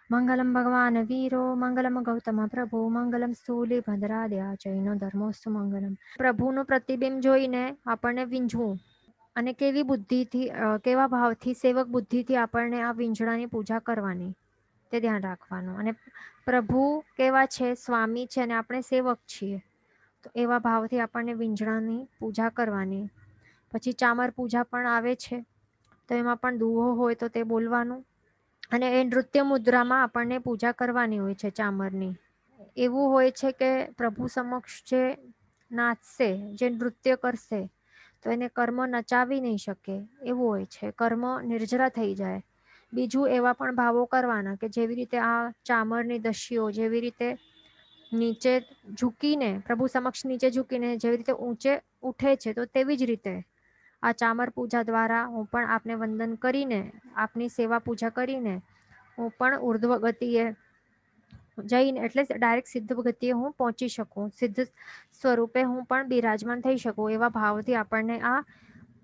મંગલમ ભગવાન વીરો મંગલમ ગૌતમ પ્રભુ મંગલમ સ્થૂલિભદ્રાદ્યા જૈનો ધર્મોસ્તુ મંગલમ. પ્રભુનું પ્રતિબિંબ જોઈને આપણને વીંઝવું અને કેવી બુદ્ધિથી કેવા ભાવથી સેવક બુદ્ધિથી આપણને આ વીંઝણાની પૂજા કરવાની તે ધ્યાન રાખવાનું. અને પ્રભુ કેવા છે, સ્વામી છે અને આપણે સેવક છીએ, તો એવા ભાવથી આપણને વીંઝણાની પૂજા કરવાની. પછી ચામર પૂજા પણ આવે છે, તો એમાં પણ દુહો હોય તો તે બોલવાનું. અને એ નૃત્ય મુદ્રામાં આપણને પૂજા કરવાની હોય છે ચામરની. એવું હોય છે કે પ્રભુ સમક્ષ જે નાચશે, જે નૃત્ય કરશે, તો એને કર્મ નચાવી નહીં શકે એવું હોય છે, કર્મ નિર્જરા થઈ જાય. બીજું એવા પણ ભાવો કરવાના કે જેવી રીતે આ ચામરની દસ્યુઓ જેવી રીતે નીચે ઝૂકીને, પ્રભુ સમક્ષ નીચે ઝૂકીને જેવી રીતે ઊંચે ઉઠે છે, તો તેવી જ રીતે આ ચામર પૂજા દ્વારા હું પણ આપને વંદન કરીને, આપની સેવા પૂજા કરીને હું પણ ઉર્ધ્વ ગતિએ જઈને, એટલે ડાયરેક્ટ સિદ્ધ ગતિએ હું પહોંચી શકું, સિદ્ધ સ્વરૂપે હું પણ બિરાજમાન થઈ શકું. એવા ભાવથી આપણને આ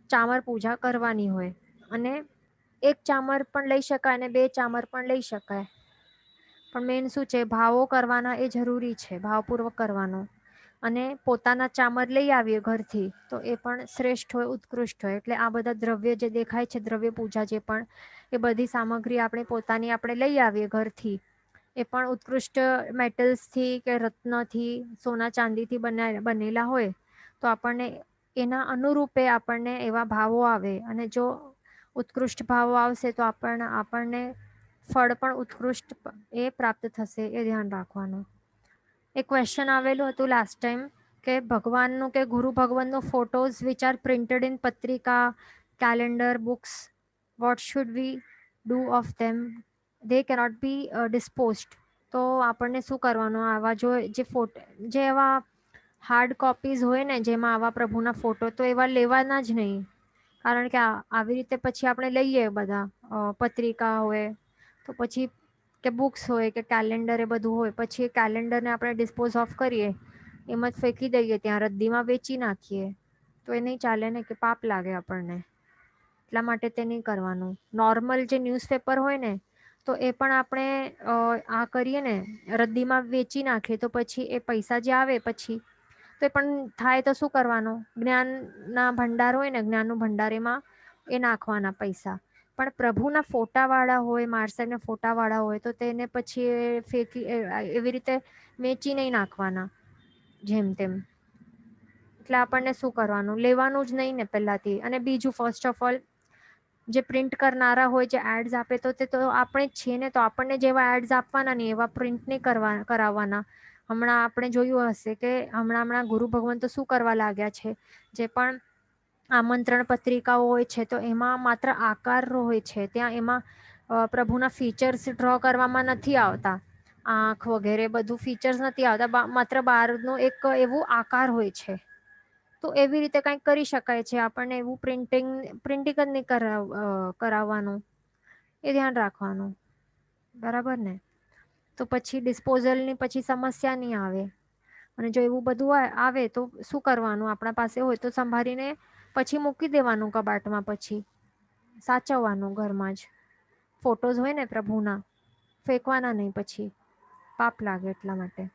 ચામર પૂજા કરવાની હોય. અને એક ચામર પણ લઈ શકાય અને બે ચામર પણ લઈ શકાય, પણ મેન શું છે, ભાવો કરવાના એ જરૂરી છે, ભાવપૂર્વક કરવાનો. અને પોતાના ચામર લઈ આવીએ ઘરથી તો એ પણ શ્રેષ્ઠ હોય, ઉત્કૃષ્ટ હોય. એટલે આ બધા દ્રવ્ય જે દેખાય છે, દ્રવ્ય પૂજા જે પણ, એ બધી સામગ્રી આપણે પોતાની આપણે લઈ આવીએ ઘરથી, એ પણ ઉત્કૃષ્ટ મેટલ્સથી કે રત્નથી, સોના ચાંદીથી બનેલા હોય, તો આપણને એના અનુરૂપે આપણને એવા ભાવો આવે. અને જો ઉત્કૃષ્ટ ભાવો આવશે તો આપણને ફળ પણ ઉત્કૃષ્ટ એ પ્રાપ્ત થશે, એ ધ્યાન રાખવાનું. એક ક્વેશ્ચન આવેલું હતું લાસ્ટ ટાઈમ કે ભગવાનનું કે ગુરુ ભગવાનનું photos which are printed in patrika, calendar, books, what should we do of them? They cannot be disposed. તો આપણને શું કરવાનું, આવા જે એવા હાર્ડ કોપીઝ હોય ને, જેમાં આવા પ્રભુના ફોટો, તો એવા લેવાના જ નહીં. કારણ કે આવી રીતે પછી આપણે લઈએ બધા પત્રિકા હોય તો પછી, કે બુક્સ હોય કે કેલેન્ડર, એ બધું હોય, પછી એ કેલેન્ડરને આપણે ડિસ્પોઝ ઓફ કરીએ, એમ જ ફેંકી દઈએ, ત્યાં રદ્દીમાં વેચી નાખીએ, તો એ નહીં ચાલે ને, કે પાપ લાગે આપણને. એટલા માટે તે નહીં કરવાનું. નોર્મલ જે ન્યૂઝપેપર હોય ને, તો એ પણ આપણે આ કરીએ ને, રદ્દીમાં વેચી નાખીએ, તો પછી એ પૈસા જે આવે પછી, તો એ પણ થાય તો શું કરવાનું, જ્ઞાનના ભંડાર હોય ને, જ્ઞાનનું ભંડાર, એમાં એ નાખવાના પૈસા. પણ પ્રભુના ફોટાવાળા હોય, માર્સેલના ફોટાવાળા હોય, તો તેને પછી ફેંકી એવી રીતે વેચી નહીં નાખવાના જેમ તેમ. એટલે આપણને શું કરવાનું, લેવાનું જ નહીં ને પહેલાથી. અને બીજું, ફર્સ્ટ ઓફ ઓલ, જે પ્રિન્ટ કરનારા હોય, જે એડ્સ આપે, તો તે તો આપણે જ છીએ ને, તો આપણને જેવા એડ્સ આપવાના નહીં, એવા પ્રિન્ટ નહીં કરાવવાના. હમણાં આપણે જોયું હશે કે હમણાં ગુરુ ભગવાન તો શું કરવા લાગ્યા છે, જે પણ આમંત્રણ પત્રિકાઓ હોય છે, તો એમાં માત્ર આકાર હોય છે, ત્યાં એમાં પ્રભુના ફીચર્સ ડ્રો કરવામાં નથી આવતા, આંખ વગેરે બધું ફીચર્સ નથી આવતા, માત્ર બહારનું એક એવું આકાર હોય છે. તો એવી રીતે કંઈક કરી શકાય છે. આપણને એવું પ્રિન્ટિંગ જ નહીં કરાવવાનું, એ ધ્યાન રાખવાનું. બરાબર ને? તો પછી ડિસ્પોઝલની પછી સમસ્યા નહીં આવે. અને જો એવું બધું આવે તો શું કરવાનું, આપણા પાસે હોય તો સંભાળીને પછી મૂકી દેવાનું કબાટમાં, પછી સાચવવાનું ઘરમાં જ. ફોટોઝ હોય ને પ્રભુના, ફેંકવાના નહીં, પછી પાપ લાગે એટલા માટે.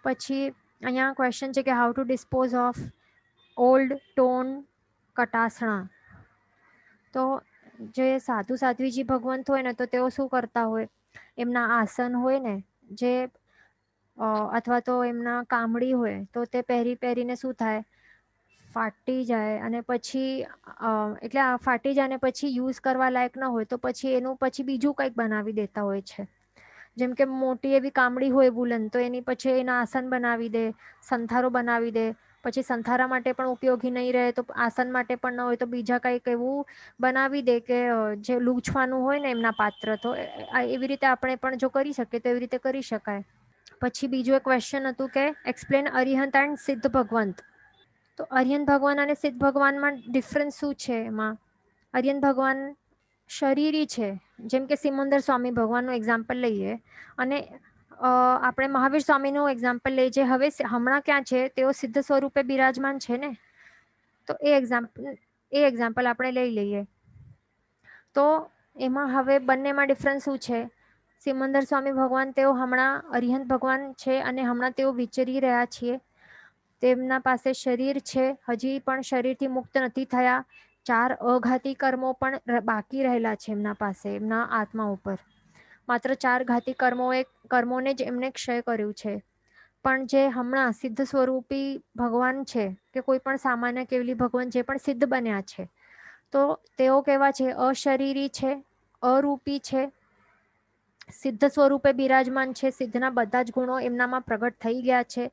પછી અહીંયા ક્વેશ્ચન છે કે how to dispose of old torn katasana. તો જે સાધુ સાધ્વીજી ભગવંત હોય ને, તો તેઓ શું કરતા હોય, એમના આસન હોય ને, જે અથવા તો એમના કામડી હોય, તો તે પહેરીને શું થાય, ફાટી જાય. અને પછી એટલે ફાટી જાય અને પછી યુઝ કરવા લાયક ન હોય, તો પછી એનું પછી બીજું કંઈક બનાવી દેતા હોય છે. જેમ કે મોટી એવી કામડી હોય વુલન, તો એની પછી એના આસન બનાવી દે, સંથારો બનાવી દે. પછી સંથારા માટે પણ ઉપયોગી નહીં રહે, તો આસન માટે પણ ન હોય, તો બીજા કંઈક એવું બનાવી દે કે જે લૂછવાનું હોય ને એમના પાત્ર. તો એવી રીતે આપણે પણ જો કરી શકીએ તો એવી રીતે કરી શકાય. પછી બીજું એક ક્વેશ્ચન હતું કે એક્સપ્લેન અરિહંત એન્ડ સિદ્ધ ભગવંત. તો અરિહંત ભગવાન અને સિદ્ધ ભગવાનમાં ડિફરન્સ શું છે? એમાં અરિહંત ભગવાન શરીરી છે, જેમ કે સિમંદર સ્વામી ભગવાનનું એક્ઝામ્પલ લઈએ, અને આપણે મહાવીર સ્વામીનું એક્ઝામ્પલ લઈએ, જે હમણાં ક્યાં છે, તેઓ સિદ્ધ સ્વરૂપે બિરાજમાન છે ને, તો એ એક્ઝામ્પલ આપણે લઈ લઈએ. તો એમાં હવે બંનેમાં ડિફરન્સ શું છે? સિમંદર સ્વામી ભગવાન તેઓ હમણાં અરિહંત ભગવાન છે અને હમણાં તેઓ વિચરી રહ્યા છીએ. તેમના પાસે શરીર છે, હજી પણ શરીરથી મુક્ત નથી થયા. 4 અઘાતી કર્મો પણ બાકી રહેલા છે એમના પાસે, એમના આત્મા ઉપર. માત્ર 4 ઘાતી કર્મોને જ એમને ક્ષય કર્યું છે. પણ જે હમણાં સિદ્ધ સ્વરૂપી ભગવાન છે કે કોઈ પણ સામાન્ય કેવલી ભગવાન જે પણ સિદ્ધ બન્યા છે, તો તેઓ કેવા છે? અશરીરી છે, અરૂપી છે, સિદ્ધ સ્વરૂપે બિરાજમાન છે. સિદ્ધના બધા જ ગુણો એમનામાં પ્રગટ થઈ ગયા છે.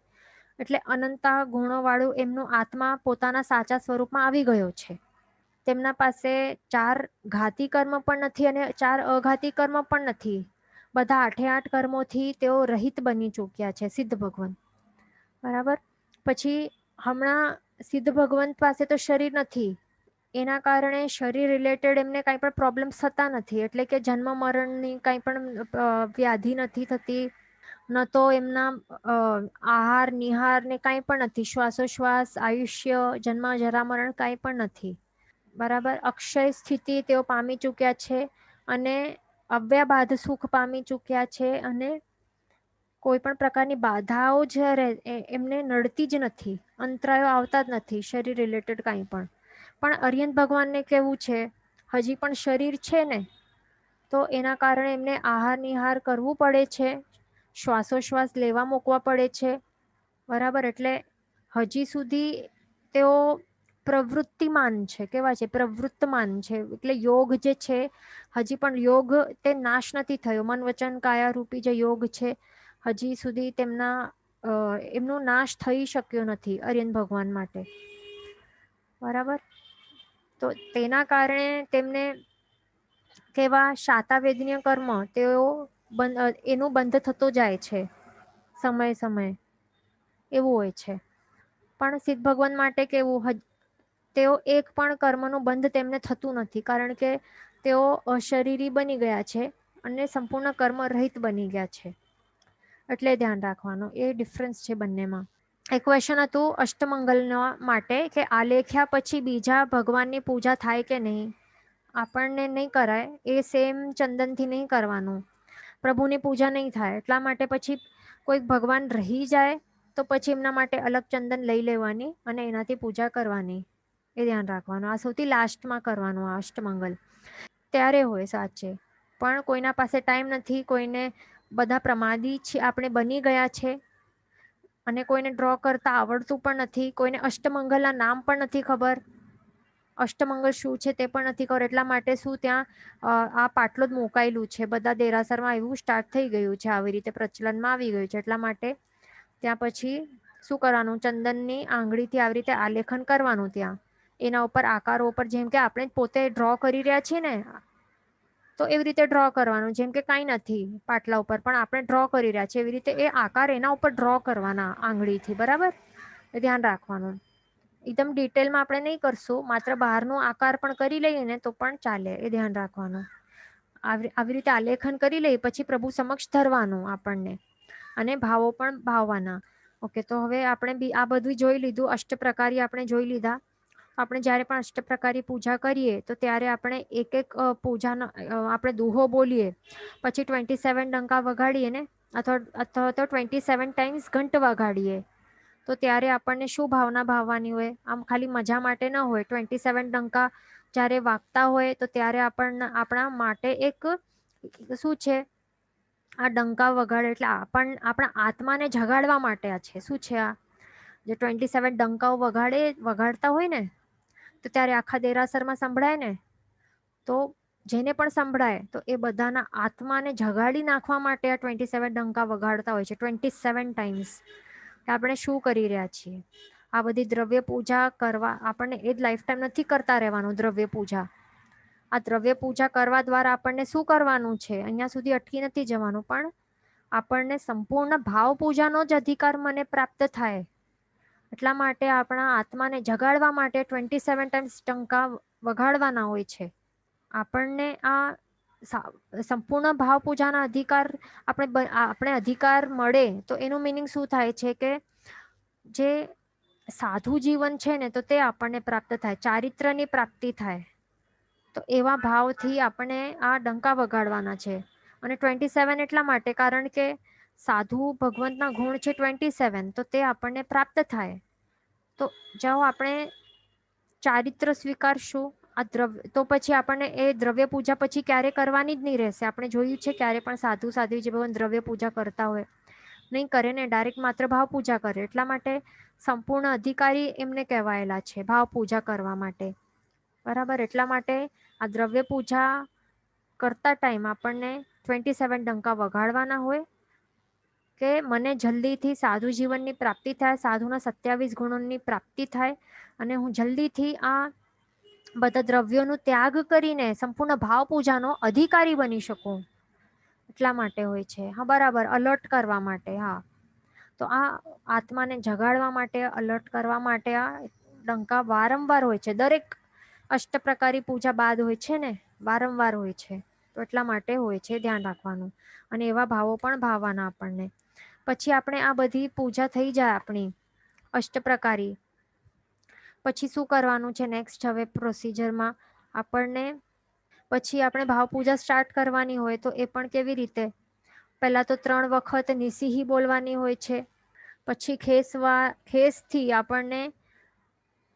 એટલે અનંતા ગુણો વાળું એમનું આત્મા પોતાના સાચા સ્વરૂપમાં આવી ગયો છે. તેમના પાસે 4 ઘાતી કર્મ પણ નથી અને 4 અઘાતી કર્મ પણ નથી. બધા 8 કર્મોથી તેઓ રહિત બની ચૂક્યા છે, સિદ્ધ ભગવાન. બરાબર. પછી હમણાં સિદ્ધ ભગવાન પાસે તો શરીર નથી, એના કારણે શરીર રિલેટેડ એમને કાંઈ પણ પ્રોબ્લેમ્સ થતા નથી. એટલે કે જન્મ મરણની કાંઈ પણ વ્યાધિ નથી થતી, ન તો એમના આહાર નિહાર ને કાંઈ પણ નથી. શ્વાસોશ્વાસ, આયુષ્ય, જન્મ જરા મરણ કાંઈ પણ નથી. બરાબર. અક્ષય સ્થિતિ તેઓ પામી ચૂક્યા છે અને અવ્યાબાધ સુખ પામી ચૂક્યા છે. અને કોઈ પણ પ્રકારની બાધાઓ જ એમને નડતી જ નથી, અંતરાયો આવતા જ નથી શરીર રિલેટેડ કાંઈ પણ. પણ અરિહંત ભગવાનને કેવું છે? હજી પણ શરીર છે ને, તો એના કારણે એમને આહાર નિહાર કરવું પડે છે, શ્વાસોશ્વાસ લેવા મૂકવા પડે છે. બરાબર. એટલે હજી સુધી તેઓ પ્રવૃત્તિમાન છે. કેવા છે? પ્રવૃત્તમાન છે. એટલે યોગ જે છે, હજી પણ યોગ તે નાશ નથી થયો. મન વચન કાયા રૂપી જે યોગ છે, હજી સુધી એમનો નાશ થઈ શક્યો નથી અરિહંત ભગવાન માટે. બરાબર. તો તેના કારણે તેમને કેવા શાતાવેદનીય કર્મ તેઓ એનું બંધ થતો જાય છે સમય સમયે, એવું હોય છે. પણ સિદ્ધ ભગવાન માટે કેવું? તેઓ એક પણ કર્મનું બંધ તેમને થતું નથી, કારણ કે તેઓ અશરીરી બની ગયા છે અને સંપૂર્ણ કર્મ રહિત બની ગયા છે. એટલે ધ્યાન રાખવાનું, એ ડિફરન્સ છે બંનેમાં. એક ક્વેશ્ચન હતું અષ્ટમંગલના માટે કે આલેખ્યા પછી બીજા ભગવાનની પૂજા થાય કે નહીં? આપણને નહીં કરાય. એ સેમ ચંદનથી નહીં કરવાનું, પ્રભુની પૂજા નહીં થાય. એટલા માટે પછી કોઈ ભગવાન રહી જાય તો પછી એમના માટે અલગ ચંદન લઈ લેવાની અને એનાથી પૂજા કરવાની. એ ધ્યાન રાખવાનું. આ સૌથી લાસ્ટમાં કરવાનું, આ અષ્ટમંગલ ત્યારે હોય સાચે. પણ કોઈના પાસે ટાઈમ નથી, કોઈને બધા પ્રમાદી છે, આપણે બની ગયા છે, અને કોઈને ડ્રો કરતા આવડતું પણ નથી, કોઈને અષ્ટમંગલના નામ પણ નથી ખબર, અષ્ટમંગલ શું છે તે પણ નથી ખબર. એટલા માટે શું ત્યાં આ પાટલો જ મુકાયેલું છે. બધા દેરાસરમાં એવું સ્ટાર્ટ થઈ ગયું છે, આવી રીતે પ્રચલનમાં આવી ગયું છે. એટલા માટે ત્યાં પછી શું કરવાનું? ચંદનની આંગળીથી આવી રીતે આલેખન કરવાનું. ત્યાં એના ઉપર આકારો ઉપર, જેમ કે આપણે પોતે ડ્રો કરી રહ્યા છીએ ને, તો એવી રીતે ડ્રો કરવાનું. જેમ કે કાંઈ નથી પાટલા ઉપર, પણ આપણે ડ્રો કરી રહ્યા છીએ, એવી રીતે એ આકાર એના ઉપર ડ્રો કરવાના આંગળીથી. બરાબર. એ ધ્યાન રાખવાનું. એકદમ ડિટેલમાં આપણે નહીં કરશું, માત્ર બહારનો આકાર પણ કરી લઈએ ને તો પણ ચાલે. એ ધ્યાન રાખવાનું. આવી રીતે આલેખન કરી લઈએ પછી પ્રભુ સમક્ષ ધરવાનું આપણને, અને ભાવો પણ ભાવવાના. ઓકે. તો હવે આપણે આ બધું જોઈ લીધું. અષ્ટપ્રકારી આપણે જોઈ લીધા. આપણે જ્યારે પણ અષ્ટપ્રકારી પૂજા કરીએ તો ત્યારે આપણે એક એક પૂજાનો આપણે દુહો બોલીએ, પછી 27 ડંકા વગાડીએ ને, અથવા તો 27 ટાઈમ્સ ઘંટ વગાડીએ, તો ત્યારે આપણને શું ભાવના ભાવવાની હોય? આમ ખાલી મજા માટે ન હોય. 27 ડંકા જ્યારે વાગતા હોય તો ત્યારે આપણા માટે એક શું છે? આ ડંકા વગાડે એટલે આપણા આત્માને જગાડવા માટે આ છે. શું છે આ? જે 27 ડંકાઓ વગાડતા હોય ને, તો ત્યારે આખા દેરાસરમાં સંભળાય ને, તો જેને પણ સંભળાય તો એ બધાના આત્માને જગાડી નાખવા માટે આ 27 ડંકા વગાડતા હોય છે, 27 ટાઈમ્સ. આપણે શું કરી રહ્યા છીએ? આ બધી દ્રવ્ય પૂજા કરવા આપણને એ જ લાઈફ ટાઈમ નથી કરતા રહેવાનું. દ્રવ્ય પૂજા, આ દ્રવ્ય પૂજા કરવા દ્વારા આપણને શું કરવાનું છે? અહીંયા સુધી અટકી નથી જવાનું, પણ આપણને સંપૂર્ણ ભાવ પૂજાનો જ અધિકાર મને પ્રાપ્ત થાય. એટલા માટે આપણા આત્માને જગાડવા માટે 27 ટાઈમ્સ ડંકા વગાડવાના હોય છે. આપણને આ સંપૂર્ણ ભાવ પૂજાના અધિકાર આપણે અધિકાર મળે તો એનું મિનિંગ શું થાય છે? કે જે સાધુ જીવન છે ને, તો તે આપણને પ્રાપ્ત થાય, ચારિત્રની પ્રાપ્તિ થાય. તો એવા ભાવથી આપણે આ ડંકા વગાડવાના છે. અને 27 એટલા માટે કારણ કે સાધુ ભગવંતના ગુણ છે 27, તો તે આપણને પ્રાપ્ત થાય. તો જાઓ આપણે ચારિત્ર સ્વીકારશું આ દ્રવ્ય, તો પછી આપણને એ દ્રવ્ય પૂજા પછી ક્યારે કરવાની જ નહીં રહેશે. આપણે જોયું છે ક્યારે પણ સાધુ સાધ્વી જે ભગવાન દ્રવ્ય પૂજા કરતા હોય નહીં કરે ને, ડાયરેક્ટ માત્ર ભાવ પૂજા કરે. એટલા માટે સંપૂર્ણ અધિકારી એમને કહેવાયેલા છે ભાવ પૂજા કરવા માટે. બરાબર. એટલા માટે આ દ્રવ્ય પૂજા કરતા ટાઈમ આપણને 27 ડંકા વગાડવાના હોય કે મને જલ્દીથી સાધુ જીવનની પ્રાપ્તિ થાય, સાધુના 27 ગુણોની પ્રાપ્તિ થાય અને હું જલ્દીથી આ બધા દ્રવ્યોનો ત્યાગ કરીને સંપૂર્ણ ભાવ પૂજાનો અધિકારી બની શકું. એટલા માટે હોય છે. હા બરાબર. અલર્ટ કરવા માટે. હા, તો આ આત્માને જગાડવા માટે, અલર્ટ કરવા માટે આ ડંકા વારંવાર હોય છે. દરેક અષ્ટપ્રકારી પૂજા બાદ હોય છે ને, વારંવાર હોય છે. તો એટલા માટે હોય છે, ધ્યાન રાખવાનું. અને એવા ભાવો પણ ભાવવાના આપણને. પછી આપણે આ બધી પૂજા થઈ જાય આપણી અષ્ટપ્રકારી, પછી શું કરવાનું છે નેક્સ્ટ હવે પ્રોસિજરમાં આપણને, પછી આપણે ભાવ પૂજા સ્ટાર્ટ કરવાની હોય તો એ પણ કેવી રીતે, પહેલા તો 3 વખત નિસીહી બોલવાની હોય છે. પછી ખેસથી આપણને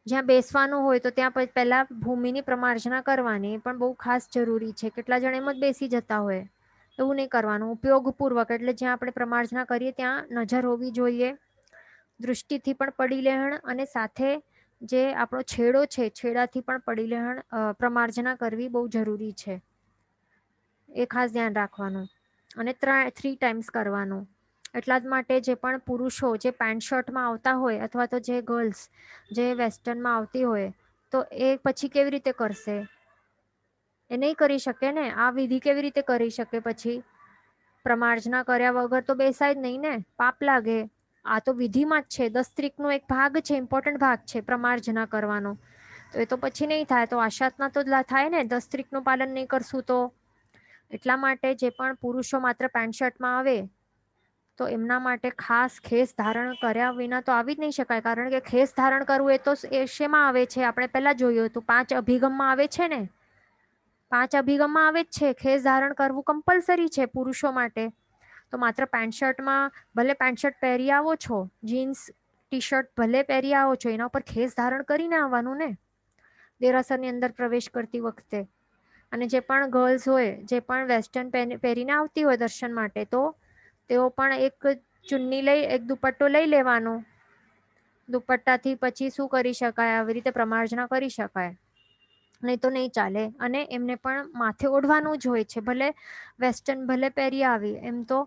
જ્યાં બેસવાનું હોય તો ત્યાં પહેલા ભૂમિની પ્રમાર્જના કરવાની, પણ બહુ ખાસ જરૂરી છે. કેટલા જણ એમ જ બેસી જતા હોય, એવું નહીં કરવાનું. ઉપયોગપૂર્વક એટલે જ્યાં આપણે પ્રમાર્જના કરીએ ત્યાં નજર હોવી જોઈએ, દૃષ્ટિથી પણ પડી લેહણ, અને સાથે જે આપણો છેડો છે છેડાથી પણ પડી લેહણ પ્રમાર્જના કરવી બહુ જરૂરી છે. એ ખાસ ધ્યાન રાખવાનું. અને 3 ટાઈમ્સ કરવાનું. એટલા જ માટે જે પણ પુરુષો જે પેન્ટ શર્ટમાં આવતા હોય અથવા તો જે ગર્લ્સ જે વેસ્ટર્નમાં આવતી હોય તો એ પછી કેવી રીતે કરશે, એ નહીં કરી શકે ને. આ વિધિ કેવી રીતે કરી શકે પછી? પ્રમાર્જના કર્યા વગર તો બેસાય જ નહીં ને, પાપ લાગે. આ તો વિધિમાં જ છે, 10 સ્ત્રીકનો એક ભાગ છે, ઇમ્પોર્ટન્ટ ભાગ છે પ્રમાર્જના કરવાનો. તો એ તો પછી નહીં થાય. તો આશાતના તો થાય ને, 10 સ્ત્રીકનું પાલન નહીં કરશું તો. એટલા માટે જે પણ પુરુષો માત્ર પેન્ટ શર્ટમાં આવે તો એમના માટે ખાસ ખેસ ધારણ કર્યા વિના તો આવી જ નહીં શકાય. કારણ કે ખેસ ધારણ કરવું એ તો એ શેમાં આવે છે, આપણે પહેલા જોયું હતું 5 અભિગમમાં આવે છે ને. 5 અભિગમમાં આવે જ છે, ખેસ ધારણ કરવું કમ્પલસરી છે પુરુષો માટે. તો માત્ર પેન્ટ શર્ટમાં ભલે પેન્ટ શર્ટ પહેરી આવો છો, જીન્સ ટી શર્ટ ભલે પહેરી આવો છો, એના ઉપર ખેસ ધારણ કરીને આવવાનું ને દેરાસરની અંદર પ્રવેશ કરતી વખતે. અને જે પણ ગર્લ્સ હોય, જે પણ વેસ્ટર્ન પહેરીને આવતી હોય દર્શન માટે, તો તેઓ પણ એક ચુન્ની લઈ, એક દુપટ્ટો લઈ લેવાનો. દુપટ્ટાથી પછી શું કરી શકાય, આવી રીતે પ્રમાર્જના કરી શકાય, નહીં તો નહીં ચાલે. અને એમને પણ માથે ઓઢવાનું જ હોય છે. ભલે વેસ્ટર્ન ભલે પહેરી આવી, એમ તો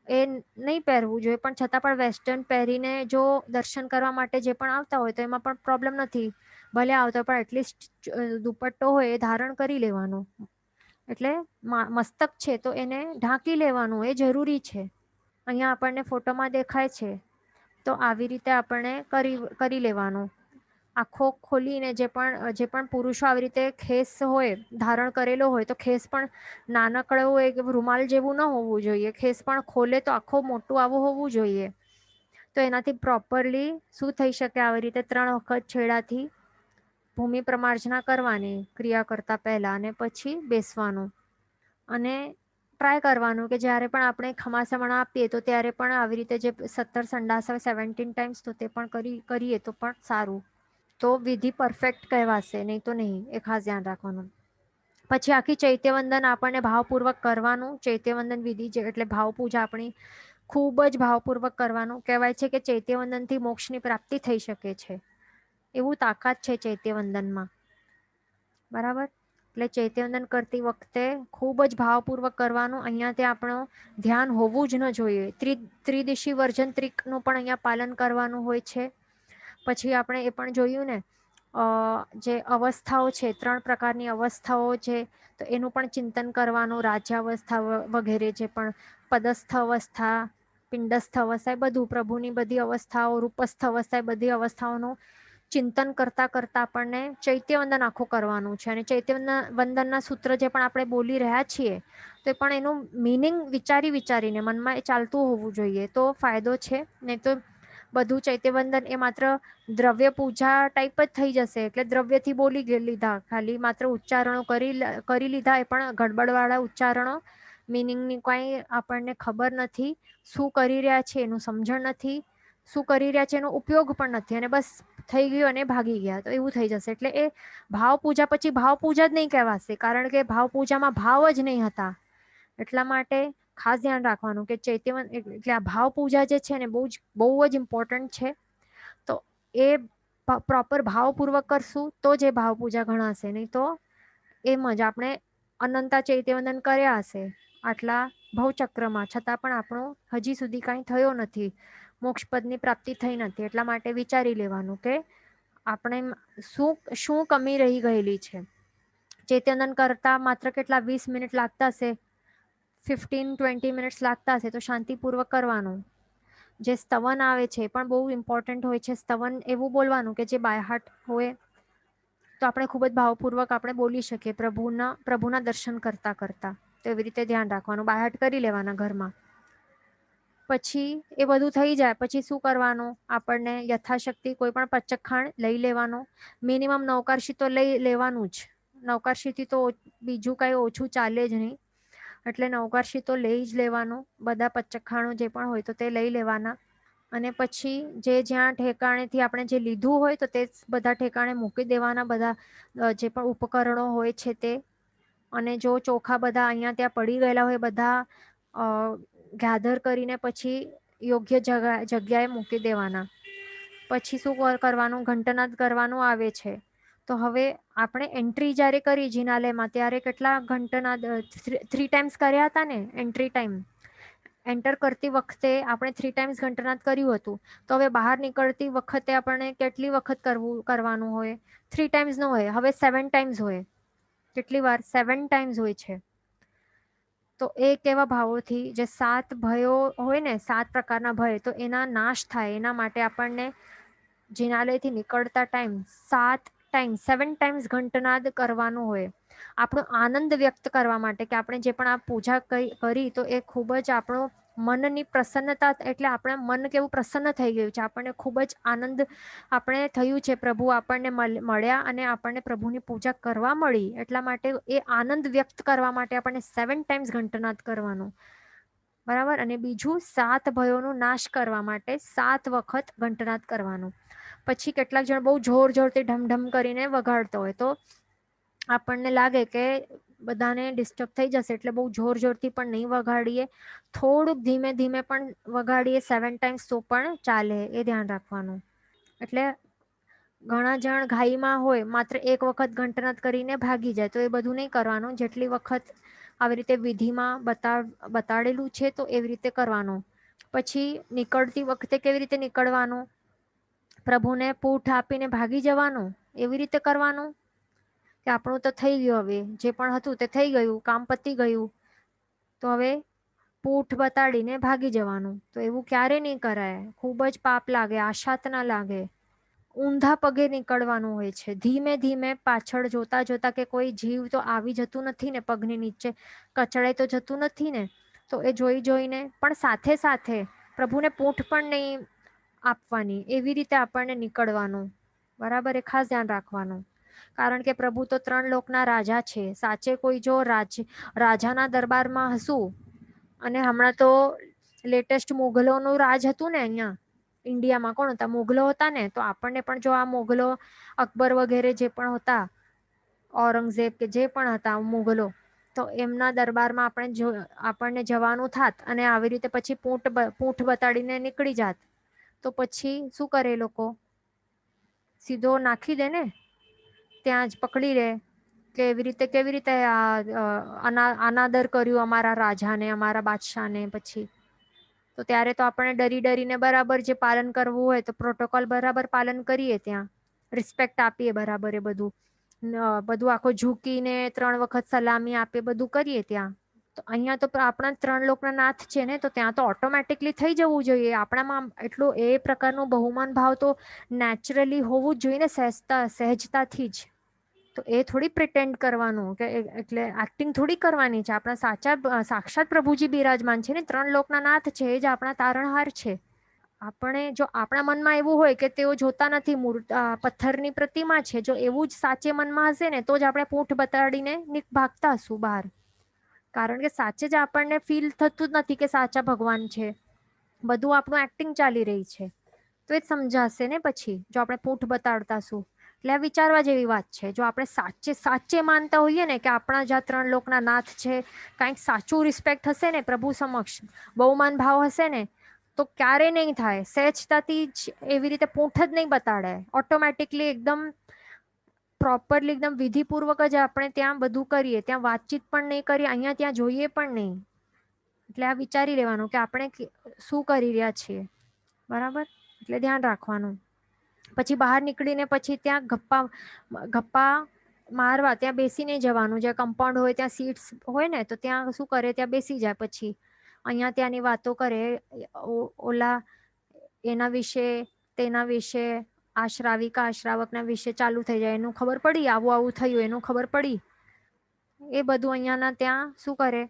એ નહીં પહેરવું જોઈએ, પણ છતાં પણ વેસ્ટર્ન પહેરીને જો દર્શન કરવા માટે જે પણ આવતા હોય તો એમાં પણ પ્રોબ્લેમ નથી. ભલે આવતા પણ એટલીસ્ટ દુપટ્ટો હોય એ ધારણ કરી લેવાનો. એટલે મસ્તક છે તો એને ઢાંકી લેવાનું, એ જરૂરી છે. અહીંયા આપણને ફોટોમાં દેખાય છે. તો આવી રીતે આપણે કરી લેવાનું. આંખો ખોલીને જે પણ પુરુષો આવી રીતે ખેસ હોય ધારણ કરેલો હોય, તો ખેસ પણ નાનકડો એક રૂમાલ જેવું ન હોવું જોઈએ. ખેસ પણ ખોલે તો આખો મોટું આવું હોવું જોઈએ. તો એનાથી પ્રોપરલી શું થઈ શકે, આવી રીતે 3 વખત છેડાથી ભૂમિ પ્રમાર્જના કરવાની ક્રિયા કરતા પહેલા, અને પછી બેસવાનું. અને ટ્રાય કરવાનું કે જ્યારે પણ આપણે ખમાસમણા આપીએ તો ત્યારે પણ આવી રીતે જે 17 સંડાસ હોય 17 ટાઈમ્સ, તો તે પણ કરીએ તો પણ સારું. તો વિધિ પરફેક્ટ કહેવાશે, નહીં તો નહીં. એ ખાસ ધ્યાન રાખવાનું. પછી આખી ચૈત્યવંદન આપણને ભાવપૂર્વક કરવાનું. ચૈત્યવંદન વિધિ એટલે ભાવ પૂજા આપણી ખૂબ જ ભાવપૂર્વક કરવાનું. કહેવાય છે કે ચૈત્યવંદનથી મોક્ષની પ્રાપ્તિ થઈ શકે છે, એવું તાકાત છે ચૈત્યવંદનમાં. બરાબર. એટલે ચૈત્યવંદન કરતી વખતે ખૂબ જ ભાવપૂર્વક કરવાનું. અહીંયા ત્યાં આપણું ધ્યાન હોવું જ ન જોઈએ. ત્રિદિશી વર્જન ત્રિકનું પણ અહીંયા પાલન કરવાનું હોય છે. પછી આપણે એ પણ જોયું ને, જે અવસ્થાઓ છે, 3 પ્રકારની અવસ્થાઓ છે, તો એનું પણ ચિંતન કરવાનું. રાજ્યાવસ્થા વગેરે જે પણ પદસ્થ અવસ્થા, પિંડસ્થ અવસ્થા, એ બધું પ્રભુની બધી અવસ્થાઓ, રૂપસ્થ અવસ્થા, એ બધી અવસ્થાઓનું ચિંતન કરતા કરતા આપણને ચૈત્યવંદન આખું કરવાનું છે. અને ચૈત્યવંદનના સૂત્ર જે પણ આપણે બોલી રહ્યા છીએ, તો પણ એનું મિનિંગ વિચારીને મનમાં એ ચાલતું હોવું જોઈએ, તો ફાયદો છે. નહીં તો બધું ચૈત્યવંદન એ માત્ર દ્રવ્ય પૂજા ટાઈપ જ થઈ જશે. એટલે દ્રવ્યથી બોલી લીધા, ખાલી માત્ર ઉચ્ચારણો કરી લીધા, એ પણ ગડબડવાળા ઉચ્ચારણો, મિનિંગની કંઈ આપણને ખબર નથી, શું કરી રહ્યા છે એનું સમજણ નથી, શું કરી રહ્યા છે એનો ઉપયોગ પણ નથી, અને બસ થઈ ગયું અને ભાગી ગયા, તો એવું થઈ જશે. એટલે એ ભાવ પૂજા પછી ભાવ પૂજા જ નહીં કહેવાશે, કારણ કે ભાવ પૂજામાં ભાવ જ નહીં હતા. એટલા માટે ખાસ ધ્યાન રાખવાનું કે ચૈત્યવન એટલે આ ભાવ પૂજા જે છે ને બહુ જ ઇમ્પોર્ટન્ટ છે. તો એ પ્રોપર ભાવપૂર્વક કરશું તો જ એ ભાવ પૂજા ગણાશે, નહીં તો એમ જ આપણે અનંતા ચૈત્યવંદન કર્યા હશે આટલા ભવચક્રમાં, છતાં પણ આપણો હજી સુધી કાંઈ થયો નથી, મોક્ષપદની પ્રાપ્તિ થઈ નથી. એટલા માટે વિચારી લેવાનું કે આપણે શું કમી રહી ગયેલી છે. ચૈત્યવંદન કરતા માત્ર કેટલા 20 મિનિટ લાગતા હશે, 15-20 મિનિટ્સ લાગતા હશે, તો શાંતિપૂર્વક કરવાનું. જે સ્તવન આવે છે એ પણ બહુ ઇમ્પોર્ટન્ટ હોય છે. સ્તવન એવું બોલવાનું કે જે બાય હાર્ટ હોય, તો આપણે ખૂબ જ ભાવપૂર્વક આપણે બોલી શકીએ પ્રભુના દર્શન કરતા કરતા. તો એવી રીતે ધ્યાન રાખવાનું, બાય હાર્ટ કરી લેવાના ઘરમાં. પછી એ બધું થઈ જાય પછી શું કરવાનું, આપણને યથાશક્તિ કોઈ પણ પચખાણ લઈ લેવાનો. મિનિમમ નવકારશી તો લઈ લેવાનું જ, નવકારશીથી તો બીજું કાંઈ ઓછું ચાલે જ નહીં. એટલે નવકારશી તો લઈ જ લેવાનું, બધા પચખાણો જે પણ હોય તો તે લઈ લેવાના. અને પછી જ્યાં ઠેકાણેથી આપણે જે લીધું હોય તો તે બધા ઠેકાણે મૂકી દેવાના, બધા જે પણ ઉપકરણો હોય છે તે. અને જો ચોખા બધા અહીંયા ત્યાં પડી ગયેલા હોય બધા ગેધર કરીને પછી યોગ્ય જગ્યાએ મૂકી દેવાના. પછી શું કરવાનું, ઘંટનાદ કરવાનું આવે છે. તો હવે આપણે એન્ટ્રી જ્યારે કરી જિનાલયમાં ત્યારે કેટલા ઘંટનાદ 3 ટાઈમ્સ કર્યા હતા ને. એન્ટ્રી ટાઈમ એન્ટર કરતી વખતે આપણે 3 ટાઈમ્સ ઘંટનાદ કર્યું હતું. તો હવે બહાર નીકળતી વખતે આપણે કેટલી વખત કરવાનું હોય? 3 ટાઈમ્સ ન હોય, હવે 7 ટાઈમ્સ હોય. કેટલી વાર? 7 ટાઈમ્સ હોય છે. તો એ કેવા ભાવોથી, જે 7 ભયો હોય ને, 7 પ્રકારના ભય, તો એના નાશ થાય એના માટે આપણને જિનાલયથી નીકળતા ટાઈમ 7 ટાઈમ્સ ઘંટનાદ કરવાનું હોય. આપણો આનંદ વ્યક્ત કરવા માટે કે આપણે જે પણ આ પૂજા કરી તો એ ખૂબ જ આપણો મનની પ્રસન્નતા, એટલે આપણે મન કેવું પ્રસન્ન થઈ ગયું છે, આપણને ખૂબ જ આનંદ આપણે થયું છે, પ્રભુ આપણને મળ્યા અને આપણને પ્રભુની પૂજા કરવા મળી. એટલા માટે એ આનંદ વ્યક્ત કરવા માટે આપણને 7 ટાઈમ્સ ઘંટનાદ કરવાનું, બરાબર. અને બીજું 7 ભયોનો નાશ કરવા માટે 7 વખત ઘંટનાદ કરવાનું. પછી કેટલાક જણ બહુ જોરથી ઢમઢમ કરીને વગાડતો હોય તો આપણને લાગે કે બધાને ડિસ્ટર્બ થઈ જશે, એટલે બહુ જોરથી પણ નહીં વગાડીએ, થોડુંક ધીમે ધીમે પણ વગાડીએ 7 ટાઈમ્સ તો પણ ચાલે, એ ધ્યાન રાખવાનું. એટલે ઘણા જણ ઘાઈમાં હોય, માત્ર એક વખત ઘંટનાદ કરીને ભાગી જાય, તો એ બધું નહીં કરવાનું. જેટલી વખત આવી રીતે વિધિમાં બતાડેલું છે તો એવી રીતે કરવાનું. પછી નીકળતી વખતે કેવી રીતે નીકળવાનું, પ્રભુને પૂઠ આપીને ભાગી જવાનું, એવી રીતે કરવાનું કે આપણું તો થઈ ગયું, હવે જે પણ હતું તે થઈ ગયું, કામ પતી ગયું, તો હવે પૂઠ બતાડીને ભાગી જવાનું. તો એવું ક્યારે નહીં કરાય, ખૂબ જ પાપ લાગે, આશાત ના લાગે. ઊંધા પગે નીકળવાનું હોય છે, ધીમે ધીમે, પાછળ જોતા કે કોઈ જીવ તો આવી જતું નથી ને, પગની નીચે કચડાઈ તો જતું નથી ને, તો એ જોઈને પણ સાથે સાથે પ્રભુને પૂંઠ પણ નહીં આપવાની, એવી રીતે આપણને નીકળવાનું, બરાબર. એ ખાસ ધ્યાન રાખવાનું, કારણ કે પ્રભુ તો 3 લોકના રાજા છે. સાચે કોઈ જો રાજાના દરબારમાં હશું, અને હમણાં તો લેટેસ્ટ મુઘલોનું રાજ હતું ને, અહીંયા ઇન્ડિયામાં કોણ હતા? મુઘલો હતા ને. તો આપણને પણ જો આ મુઘલો, અકબર વગેરે જે પણ હતા, ઔરંગઝેબ કે જે પણ હતા મુઘલો, તો એમના દરબારમાં આપણને જવાનું થાત અને આવી રીતે પછી પૂંઠ બતાડીને નીકળી જાત, તો પછી શું કરે એ લોકો? સીધો નાખી દે ને, ત્યાં જ પકડી લે. કેવી રીતે અનાદર કર્યું અમારા રાજાને, અમારા બાદશાહને. પછી તો ત્યારે તો આપણે ડરીને બરાબર જે પાલન કરવું હોય તો પ્રોટોકોલ બરાબર પાલન કરીએ, ત્યાં રિસ્પેક્ટ આપીએ બરાબર, એ બધું આખો ઝૂકીને 3 વખત સલામી આપે, બધું કરીએ ત્યાં. તો અહીંયા તો આપણા 3 લોકના નાથ છે ને, તો ત્યાં તો ઓટોમેટિકલી થઈ જવું જોઈએ. આપણામાં એટલું એ પ્રકારનું બહુમાન ભાવ તો નેચરલી હોવું જ જોઈએ ને, સહેજતાથી જ. તો એ થોડી પ્રિટેન્ડ કરવાનું કે એટલે એક્ટિંગ થોડી કરવાની છે. આપણા સાક્ષાત પ્રભુજી બિરાજમાન છે ને, 3 લોકના નાથ છે, એ જ આપણા તારણહાર છે. આપણે જો આપણા મનમાં એવું હોય કે તેઓ જોતા નથી, પથ્થરની પ્રતિમા છે, જો એવું જ સાચે મનમાં હશે ને, તો જ આપણે પૂંઠ બતાડીને ભાગતા હશું બહાર. કારણ કે સાચે જ આપણને ફીલ થતું જ નથી કે સાચા ભગવાન છે, બધું આપણું એક્ટિંગ ચાલી રહી છે. તો એ જ સમજાશે ને પછી, જો આપણે પૂઠ બતાડતાશું. એટલે આ વિચારવા જેવી વાત છે. જો આપણે સાચે સાચે માનતા હોઈએ ને કે આપણા જ્યાં 3 લોકના નાથ છે, કાંઈક સાચું રિસ્પેક્ટ હશે ને પ્રભુ સમક્ષ, બહુમાન ભાવ હશે ને, તો ક્યારે નહીં થાય. સહેજતાથી જ એવી રીતે પૂંઠ જ નહીં બતાડે, ઓટોમેટિકલી એકદમ પ્રોપરલી એકદમ વિધિપૂર્વક જ આપણે ત્યાં બધું કરીએ, ત્યાં વાતચીત પણ નહીં કરીએ, અહીંયા ત્યાં જોઈએ પણ નહીં. એટલે આ વિચારી લેવાનું કે આપણે શું કરી રહ્યા છીએ, બરાબર. એટલે ધ્યાન રાખવાનું. પછી બહાર નીકળીને પછી ત્યાં ગપ્પા મારવા ત્યાં બેસી નહીં જવાનું. જ્યાં કમ્પાઉન્ડ હોય ત્યાં સીટ્સ હોય ને, તો ત્યાં શું કરે, ત્યાં બેસી જાય. પછી અહીંયા ત્યાંની વાતો કરે, ઓલા એના વિશે, તેના વિશે, આ શ્રાવિકા શ્રાવકના વિશે ચાલુ થઈ જાય. એનું ખબર પડી, આવું આવું થયું, એનું ખબર પડી. એ બધું અહીંયાના ત્યાં શું કરે,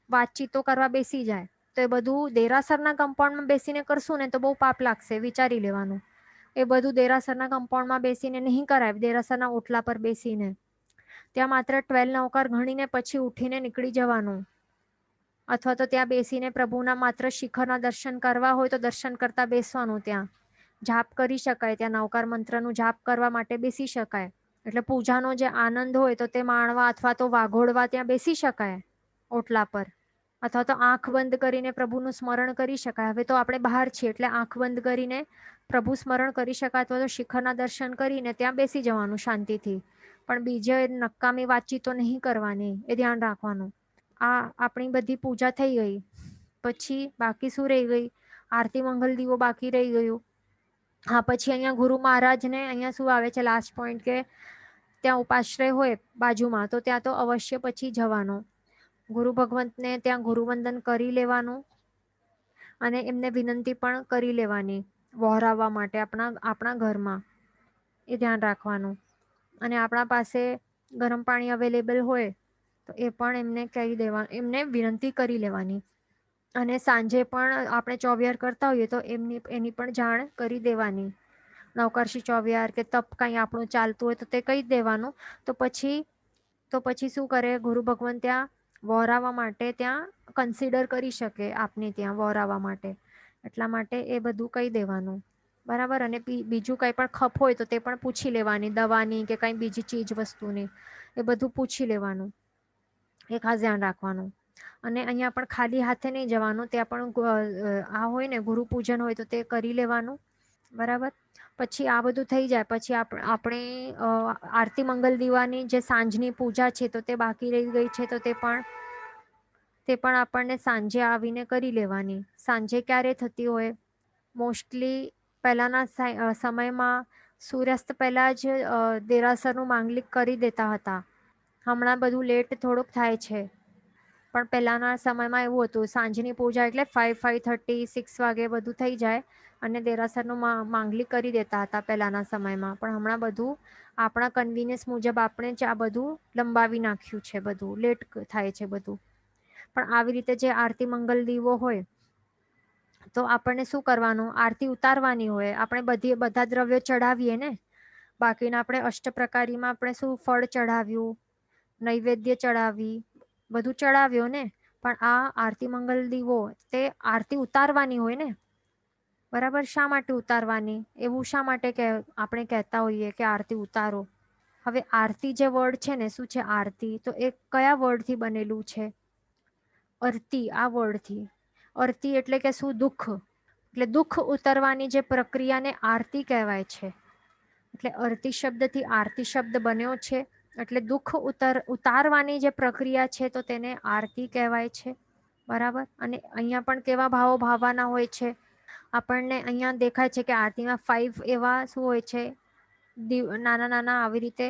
વાતચીતો કરવા બેસી જાય. તો એ બધું દેરાસરના કમ્પાઉન્ડમાં બેસીને કરશું ને તો બહુ પાપ લાગશે, વિચારી લેવાનું. એ બધું દેરાસરના કમ્પાઉન્ડમાં બેસીને નહીં કરાય. દેરાસરના ઓટલા પર બેસીને ત્યાં માત્ર 12 નવકાર ગણીને પછી ઉઠીને નીકળી જવાનું. અથવા તો ત્યાં બેસીને પ્રભુના માત્ર શિખરના દર્શન કરવા હોય તો દર્શન કરતા બેસવાનું. ત્યાં જાપ કરી શકાય, ત્યાં નવકાર મંત્રનું જાપ કરવા માટે બેસી શકાય. એટલે પૂજાનો જે આનંદ હોય તો તે માણવા અથવા તો વાઘોડવા ત્યાં બેસી શકાય ઓટલા પર. અથવા તો આંખ બંધ કરીને પ્રભુનું સ્મરણ કરી શકાય. હવે તો આપણે બહાર છીએ એટલે આંખ બંધ કરીને પ્રભુ સ્મરણ કરી શકાય, અથવા તો શિખરના દર્શન કરીને ત્યાં બેસી જવાનું શાંતિથી. પણ બીજે નકામી વાતચીતો નહીં કરવાની, એ ધ્યાન રાખવાનું. આ આપણી બધી પૂજા થઈ ગઈ. પછી બાકી શું રહી ગઈ? આરતી મંગલ દીવો બાકી રહી ગયું. હા, પછી અહીંયા ગુરુ મહારાજને અહીંયા શું આવે છે લાસ્ટ પોઈન્ટ, કે ત્યાં ઉપાશ્રય હોય બાજુમાં તો ત્યાં તો અવશ્ય પછી જવાનું. ગુરુ ભગવંતને ત્યાં ગુરુવંદન કરી લેવાનું અને એમને વિનંતી પણ કરી લેવાની વહોરાવવા માટે આપણા ઘરમાં. એ ધ્યાન રાખવાનું. અને આપણા પાસે ગરમ પાણી અવેલેબલ હોય તો એ પણ એમને કહી દેવા, એમને વિનંતી કરી લેવાની. અને સાંજે પણ આપણે ચોવિહાર કરતા હોઈએ તો એની પણ જાણ કરી દેવાની. નવકારશી ચોવિહાર કે તપ કંઈ આપણું ચાલતું હોય તો તે કહી દેવાનું. તો પછી શું કરે, ગુરુ ભગવાન ત્યાં વહોરાવવા માટે ત્યાં કન્સિડર કરી શકે આપને ત્યાં વહોરાવવા માટે. એટલા માટે એ બધું કહી દેવાનું, બરાબર. અને બીજું કંઈ પણ ખપ હોય તો તે પણ પૂછી લેવાની, દવાની કે કંઈ બીજી ચીજ વસ્તુની, એ બધું પૂછી લેવાનું. એ ખાસ ધ્યાન રાખવાનું. અને અહીંયા પણ ખાલી હાથે નહીં જવાનું. ત્યાં પણ આ હોય ને ગુરુ પૂજન હોય તો તે કરી લેવાનું, બરાબર. પછી આ બધું થઈ જાય પછી આપણે આરતી મંગલ દીવાની જે સાંજની પૂજા છે તો તે બાકી રહી ગઈ છે તો તે પણ આપણને સાંજે આવીને કરી લેવાની. સાંજે ક્યારે થતી હોય? મોસ્ટલી પહેલાના સમયમાં સૂર્યાસ્ત પહેલા જ દેરાસરનું માંગલિક કરી દેતા હતા. હમણાં બધું લેટ થોડુંક થાય છે, પણ પહેલાના સમયમાં એવું હતું, સાંજની પૂજા એટલે 5:30, 6 વાગે બધું થઈ જાય અને દેરાસરનું માંગલિક કરી દેતા હતા પહેલાના સમયમાં. પણ હમણાં બધું આપણા કન્વિનિયન્સ મુજબ આપણે જ આ બધું લંબાવી નાખ્યું છે, બધું લેટ થાય છે બધું. પણ આવી રીતે જે આરતી મંગલ દીવો હોય તો આપણને શું કરવાનું, આરતી ઉતારવાની હોય. આપણે બધા દ્રવ્યો ચડાવીએ ને, બાકીના આપણે અષ્ટપ્રકારીમાં આપણે શું ફળ ચડાવ્યું, નૈવેદ્ય ચડાવી, બધું ચડાવ્યો ને. પણ આ આરતી મંગલ દીવો તે આરતી ઉતારવાની હોય ને, બરાબર. શા માટે ઉતારવાની? એવું શા માટે કે આપણે કહેતા હોઈએ કે આરતી ઉતારો? હવે આરતી જે વર્ડ છે ને, શું છે આરતી? તો એ કયા વર્ડથી બનેલું છે? અર્તી. આ વર્ડથી. અર્તી એટલે કે શું? દુઃખ. એટલે દુઃખ ઉતરવાની જે પ્રક્રિયાને આરતી કહેવાય છે. એટલે અર્તી શબ્દથી આરતી શબ્દ બન્યો છે. એટલે દુઃખ ઉતારવાની જે પ્રક્રિયા છે તો તેને આરતી કહેવાય છે, બરાબર. અને અહીંયા પણ કેવા ભાવો ભાવવાના હોય છે? આપણને અહીંયા દેખાય છે કે આરતીમાં 5 એવા શું હોય છે, નાના નાના આવી રીતે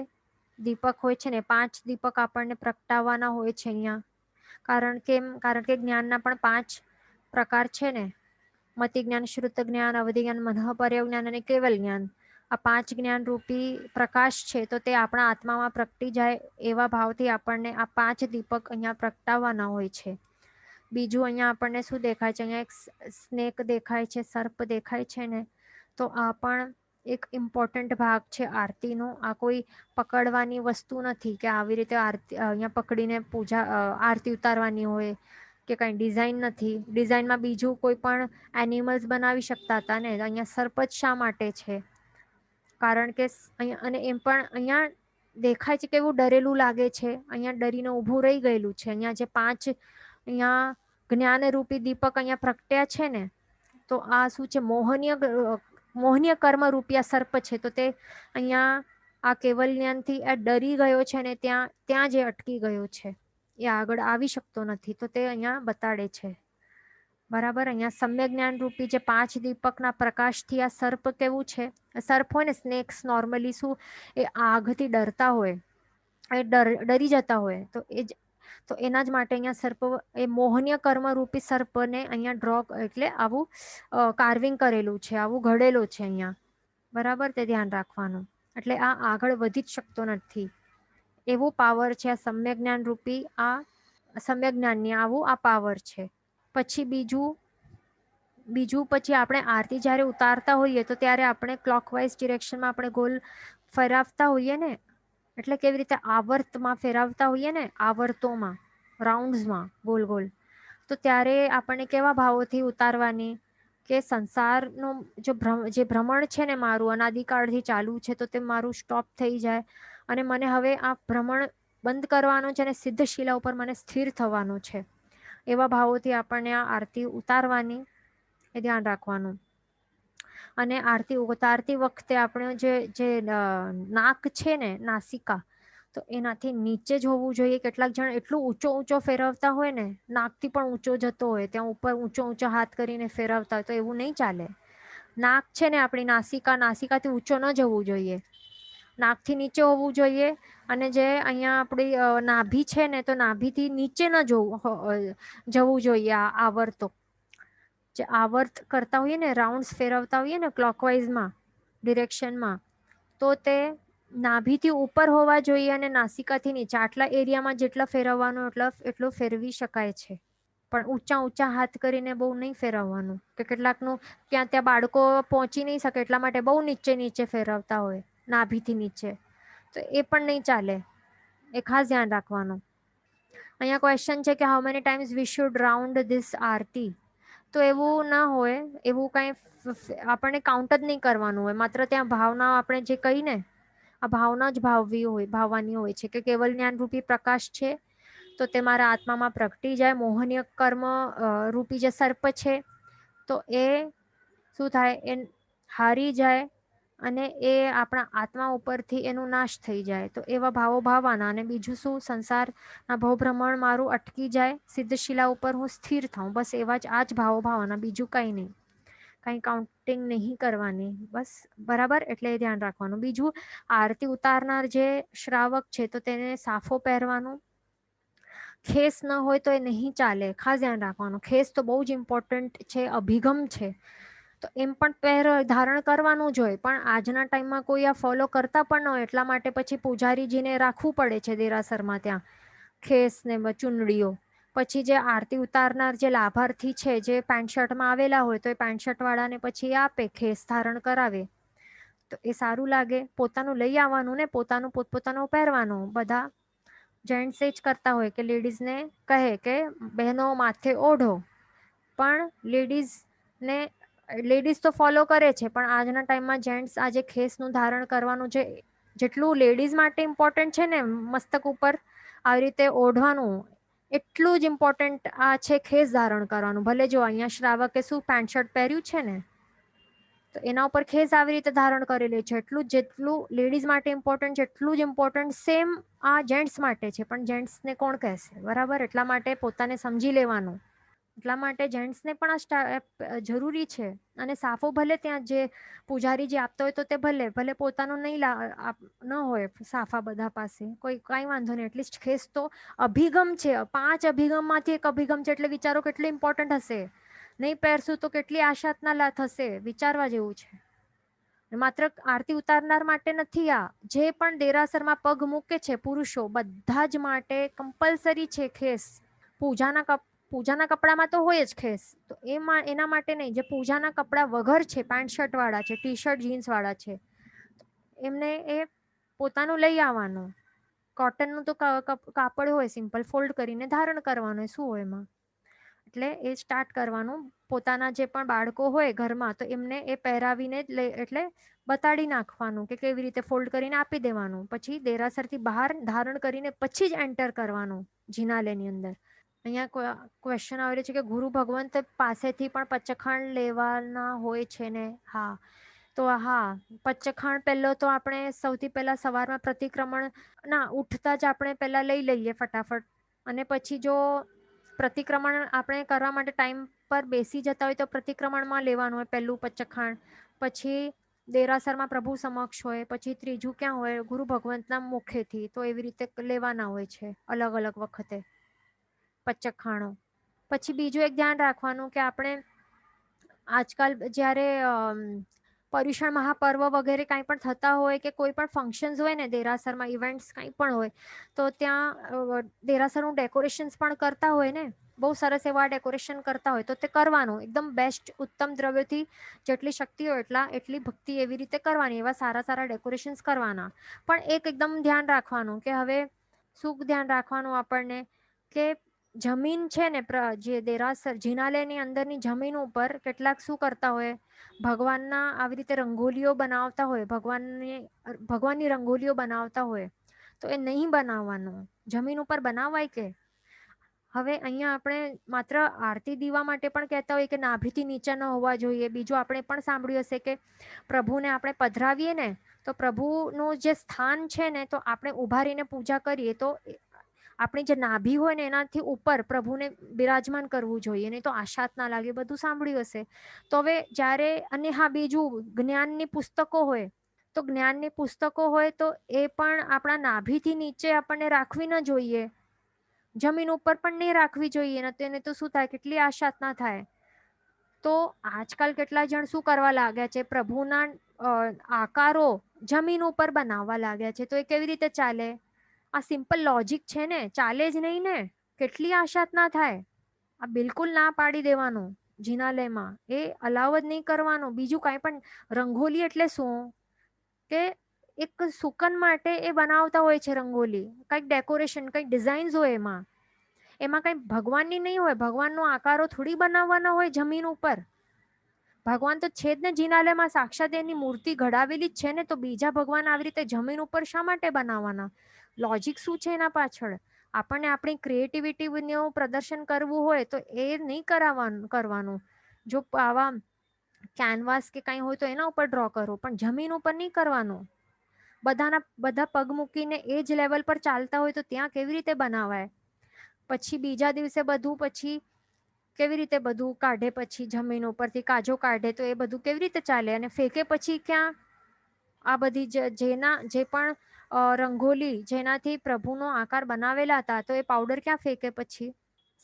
દીપક હોય છે ને, 5 દીપક આપણને પ્રગટાવવાના હોય છે અહીંયા. કારણ કે જ્ઞાનના પણ 5 પ્રકાર છે ને, મતિ જ્ઞાન, શ્રુત જ્ઞાન, અવધિ જ્ઞાન, મનઃપર્ય જ્ઞાન અને કેવલ જ્ઞાન. આ 5 જ્ઞાન રૂપી પ્રકાશ છે તો તે આપણા આત્મામાં પ્રગટી જાય એવા ભાવથી આપણને આ 5 દીપક અહીંયા પ્રગટાવવાના હોય છે. બીજું અહીંયા આપણને શું દેખાય છે? અહીંયા એક સ્નેક દેખાય છે, સર્પ દેખાય છે ને, તો આ પણ એક ઇમ્પોર્ટન્ટ ભાગ છે આરતીનો. આ કોઈ પકડવાની વસ્તુ નથી કે આવી રીતે આરતી અહીંયા પકડીને પૂજા આરતી ઉતારવાની હોય કે કંઈ ડિઝાઇન નથી. ડિઝાઇનમાં બીજું કોઈ પણ એનિમલ્સ બનાવી શકતા હતા ને, અહીંયા સર્પ જ શા માટે છે? કારણ કે અહીંયા અને એમ પણ અહીંયા દેખાય છે કેવું ડરેલું લાગે છે. અહીંયા ડરીને ઊભું રહી ગયેલું છે. અહીંયા જે 5 અહીંયા જ્ઞાનરૂપી દીપક અહીંયા પ્રગટ્યા છે ને, તો આ શું છે? મોહનીય કર્મ રૂપિયા સર્પ છે. તો તે અહીંયા આ કેવલ જ્ઞાનથી આ ડરી ગયો છે ને ત્યાં જે અટકી ગયો છે, એ આગળ આવી શકતો નથી. તો તે અહીંયા બતાડે છે. બરાબર. અહીંયા સમ્યક જ્ઞાન રૂપી જે 5 દીપકના પ્રકાશથી આ સર્પ કેવું છે? સર્પ હોય ને, સ્નેક્સ નોર્મલી શું એ આગથી ડરતા હોય, એ ડરી જતા હોય. તો એના જ માટે અહીંયા સર્પ એ મોહનીય કર્મ રૂપી સર્પને અહીંયા ડ્રો એટલે આવું કાર્વિંગ કરેલું છે, આવું ઘડેલું છે અહીંયા. બરાબર, તે ધ્યાન રાખવાનું. એટલે આ આગળ વધી જ શકતો નથી. એવું પાવર છે આ સમ્યક જ્ઞાન રૂપી, આ સમ્યક જ્ઞાનની આવું આ પાવર છે. પછી બીજું પછી આપણે આરતી જ્યારે ઉતારતા હોઈએ તો ત્યારે આપણે ક્લોકવાઇઝ ડિરેક્શનમાં આપણે ગોલ ફેરવતા હોઈએ ને, એટલે કેવી રીતે આવર્તમાં ફેરવતા હોઈએ ને, આવર્તોમાં, રાઉન્ડ્સમાં ગોલ ગોલ. તો ત્યારે આપણને કેવા ભાવોથી ઉતારવાની કે સંસારનો જે ભ્રમણ છે ને મારું અનાદિકાળથી ચાલુ છે, તો તે મારું સ્ટોપ થઈ જાય અને મને હવે આ ભ્રમણ બંધ કરવાનું છે અને સિદ્ધ શિલા ઉપર મને સ્થિર થવાનું છે. એવા ભાવોથી આપણને આ આરતી ઉતારવાની, એ ધ્યાન રાખવાનું. અને આરતી ઉતારતી વખતે આપણે જે નાક છે ને, નાસિકા, તો એનાથી નીચે જ હોવું જોઈએ. કેટલાક જણ એટલું ઊંચો ફેરવતા હોય ને, નાકથી પણ ઊંચો જતો હોય, ત્યાં ઉપર ઊંચો હાથ કરીને ફેરવતા હોય, તો એવું નહીં ચાલે. નાક છે ને આપણી નાસિકાથી ઊંચો ન જવું જોઈએ, નાકથી નીચે હોવું જોઈએ. અને જે અહીંયા આપણી નાભી છે ને, તો નાભીથી નીચે ન જવું જોઈએ. આ આવર્તો જે આવર્ત કરતા હોઈએ ને, રાઉન્ડ્સ ફેરવતા હોઈએ ને ક્લોકવાઇઝમાં ડિરેક્શનમાં, તો તે નાભીથી ઉપર હોવા જોઈએ અને નાસિકાથી નીચે. આટલા એરિયામાં જેટલા ફેરવવાનું એટલું ફેરવી શકાય છે. પણ ઊંચા હાથ કરીને બહુ નહીં ફેરવવાનું, કે કેટલાકનું ત્યાં બાળકો પહોંચી નહીં શકે એટલા માટે બહુ નીચે ફેરવતા હોય નાભીથી નીચે, તો એ પણ નહીં ચાલે. એ ખાસ ધ્યાન રાખવાનું. અહીંયા ક્વેશ્ચન છે કે how many times we should round this aarti. તો એવું ના હોય, એવું કાંઈ આપણને કાઉન્ટ જ નહીં કરવાનું હોય. માત્ર ત્યાં ભાવના આપણે જે કહીને, આ ભાવના જ ભાવવાની હોય છે કે કેવલ જ્ઞાન રૂપી પ્રકાશ છે, તો તે મારા આત્મામાં પ્રગટી જાય. મોહનીય કર્મ રૂપી જે સર્પ છે, તો એ શું થાય? એ હારી જાય અને એ આપણા આત્મા ઉપરથી એનો નાશ થઈ જાય. તો એવા ભાવો ભાવવાના. અને બીજું શું? સંસારના ભવભ્રમણ મારું અટકી જાય, સિદ્ધશિલા ઉપર હું સ્થિર થાઉં. બસ એવા જ આ જ ભાવો ભાવવાના, બીજું કંઈ નહીં. કંઈ કાઉન્ટિંગ નહીં કરવાની, બસ. બરાબર, એટલે એ ધ્યાન રાખવાનું. બીજું, આરતી ઉતારનાર જે શ્રાવક છે, તો તેને સાફો પહેરવાનું. ખેસ ન હોય તો એ નહીં ચાલે, ખાસ ધ્યાન રાખવાનું. ખેસ તો બહુ જ ઇમ્પોર્ટન્ટ છે, અભિગમ છે. તો એમ પણ ધારણ કરવાનું જ હોય. પણ આજના ટાઈમમાં કોઈ આ ફોલો કરતા પણ ન હોય, એટલા માટે પછી પૂજારીજીને રાખવું પડે છે દેરાસરમાં ત્યાં ખેસ ને ચુંદડીઓ. પછી જે આરતી ઉતારનાર જે લાભાર્થી છે, જે પેન્ટ શર્ટમાં આવેલા હોય, તો એ પેન્ટ શર્ટ વાળાને પછી આપે, ખેસ ધારણ કરાવે. તો એ સારું લાગે. પોતાનું લઈ આવવાનું ને પોતપોતાનું પહેરવાનું. બધા જેન્ટ્સ જ કરતા હોય કે લેડીઝને કહે કે બહેનો માથે ઓઢો, પણ લેડીઝ તો ફોલો કરે છે, પણ આજના ટાઈમમાં જેન્ટ્સ આજે ખેસનું ધારણ કરવાનું છે. જેટલું લેડીઝ માટે ઇમ્પોર્ટન્ટ છે ને મસ્તક ઉપર આવી રીતે ઓઢવાનું, એટલું જ ઇમ્પોર્ટન્ટ આ છે ખેસ ધારણ કરવાનું. ભલે જો અહીંયા શ્રાવકે શું પેન્ટ શર્ટ પહેર્યું છે ને, તો એના ઉપર ખેસ આવી રીતે ધારણ કરેલી છે. જેટલું લેડીઝ માટે ઇમ્પોર્ટન્ટ છે, એટલું જ ઇમ્પોર્ટન્ટ સેમ આ જેન્ટ્સ માટે છે. પણ જેન્ટ્સને કોણ કહેશે? બરાબર, એટલા માટે પોતાને સમજી લેવાનું. એટલા માટે જેન્ટ્સને પણ આ જરૂરી છે. અને સાફો ભલે ત્યાં જે પૂજારી જે આપતો હોય તો તે ભલે પોતાનું ન હોય સાફા બધા પાસે, કાંઈ વાંધો નહીં. એટલીસ્ટ ખેસ તો અભિગમ છે. 5 અભિગમમાંથી એક અભિગમ છે, એટલે વિચારો કેટલું ઇમ્પોર્ટન્ટ હશે. નહીં પહેરશું તો કેટલી આશાતના થશે, વિચારવા જેવું છે. માત્ર આરતી ઉતારનાર માટે નથી આ, જે પણ દેરાસરમાં પગ મૂકે છે પુરુષો, બધા જ માટે કમ્પલસરી છે ખેસ. પૂજાના પૂજાના કપડામાં તો હોય જ ખેસ, તો એના માટે નહીં. જે પૂજાના કપડા વગર છે, પેન્ટ શર્ટ વાળા છે, ટી શર્ટ જીન્સ વાળા છે, એમને એ પોતાનું લઈ આવવાનું. કોટનનું તો કાપડ હોય, સિમ્પલ ફોલ્ડ કરીને ધારણ કરવાનું, શું હોય એમાં. એટલે એ સ્ટાર્ટ કરવાનું. પોતાના જે પણ બાળકો હોય ઘરમાં, તો એમને એ પહેરાવીને જ એટલે બતાડી નાખવાનું કે કેવી રીતે ફોલ્ડ કરીને આપી દેવાનું. પછી દેરાસરથી બહાર ધારણ કરીને પછી જ એન્ટર કરવાનું જિનાલયની અંદર. અહીંયા ક્વેશ્ચન આવે છે કે ગુરુ ભગવંત પાસેથી પણ પચખાણ લેવાના હોય છે ને? હા, તો હા, પચખાણ પહેલો તો આપણે સૌથી પહેલા સવારમાં પ્રતિક્રમણ ના ઉઠતા જ આપણે પહેલા લઈ લઈએ ફટાફટ. અને પછી જો પ્રતિક્રમણ આપણે કરવા માટે ટાઈમ પર બેસી જતા હોય તો પ્રતિક્રમણમાં લેવાનું હોય પહેલું પચખાણ. પછી દેરાસરમાં પ્રભુ સમક્ષ હોય, પછી ત્રીજું ક્યાં હોય? ગુરુ ભગવંતના મુખેથી. તો એવી રીતે લેવાના હોય છે અલગ અલગ વખતે પચખાણો. પછી બીજું એક ધ્યાન રાખવાનું કે આપણે આજકાલ જ્યારે પર્યુષણ મહાપર્વ વગેરે કાંઈ પણ થતા હોય કે કોઈ પણ ફંક્શન્સ હોય ને દેરાસરમાં, ઇવેન્ટ્સ કાંઈ પણ હોય, તો ત્યાં દેરાસરનું ડેકોરેશન્સ પણ કરતા હોય ને, બહુ સરસ એવા ડેકોરેશન કરતા હોય, તો તે કરવાનું એકદમ બેસ્ટ, ઉત્તમ દ્રવ્યથી જેટલી શક્તિ હોય એટલી ભક્તિ એવી રીતે કરવાની, એવા સારા સારા ડેકોરેશન્સ કરવાના. પણ એક એકદમ ધ્યાન રાખવાનું કે હવે શું ધ્યાન રાખવાનું આપણને કે જમીન છે ને, જે દેરાસર જિનાલયની અંદરની જમીન ઉપર કેટલાક શું કરતા હોય, ભગવાનના આવી રીતે રંગોલીઓ બનાવતા હોય, ભગવાનની રંગોલીઓ બનાવતા હોય, તો એ નહીં બનાવવાનું. જમીન ઉપર બનાવાય કે? હવે અહીંયા આપણે માત્ર આરતી દીવા માટે પણ કહેતા હોય કે નાભીથી નીચે ન હોવા જોઈએ. બીજું આપણે પણ સાંભળ્યું હશે કે પ્રભુને આપણે પધરાવીએ ને, તો પ્રભુનું જે સ્થાન છે ને, તો આપણે ઊભા રહીને પૂજા કરીએ તો આપણી જે નાભી હોય ને એનાથી ઉપર પ્રભુને બિરાજમાન કરવું જોઈએ, નહીં તો આશાત ના લાગે. બધું સાંભળ્યું હશે. તો હવે જ્યારે, અને હા, બીજું જ્ઞાનની પુસ્તકો હોય, તો જ્ઞાનની પુસ્તકો હોય તો એ પણ આપણા નાભીથી નીચે આપણને રાખવી ન જોઈએ, જમીન ઉપર પણ નહીં રાખવી જોઈએ. તેને તો શું થાય, કેટલી આશાત ના થાય. તો આજકાલ કેટલા જણ શું કરવા લાગ્યા છે, પ્રભુના આકારો જમીન ઉપર બનાવવા લાગ્યા છે. તો એ કેવી રીતે ચાલે? આ સિમ્પલ લોજિક છે ને, ચાલે જ નહીં ને. કેટલી આશાત ના થાય. આ બિલકુલ ના પાડી દેવાનું જિનાલયમાં, એ અલાવ જ નહીં કરવાનું. બીજું કાંઈ પણ રંગોલી એટલે શું કે એક સુકન માટે એ બનાવતા હોય છે રંગોલી, કંઈક ડેકોરેશન, કંઈક ડિઝાઇન્સ હોય એમાં. એમાં કંઈ ભગવાનની નહીં હોય. ભગવાનનો આકારો થોડી બનાવવાના હોય જમીન ઉપર. ભગવાન તો છે જ ને જિનાલયમાં, સાક્ષાત એની મૂર્તિ ઘડાવેલી જ છે ને, તો બીજા ભગવાન આવી રીતે જમીન ઉપર શા માટે બનાવવાના? લોજિક શું છે એના પાછળ? આપણને આપણી ક્રિએટિવિટીનું પ્રદર્શન કરવું હોય તો એ નહીં કરવાનું. જો આવા કેનવાસ કે કંઈ હોય તો એના ઉપર ડ્રો કરો, પણ જમીન ઉપર નહીં કરવાનું. બધા પગ મૂકીને એ જ લેવલ પર ચાલતા હોય તો ત્યાં કેવી રીતે બનાવાય? પછી બીજા દિવસે બધું પછી કેવી રીતે બધું કાઢે, પછી જમીન ઉપરથી કાજો કાઢે, તો એ બધું કેવી રીતે ચાલે? અને ફેંકે પછી ક્યાં? આ બધી જે પણ રંગોલી જેનાથી પ્રભુનો આકાર બનાવેલા હતા, તો એ પાવડર ક્યાં ફેંકે? પછી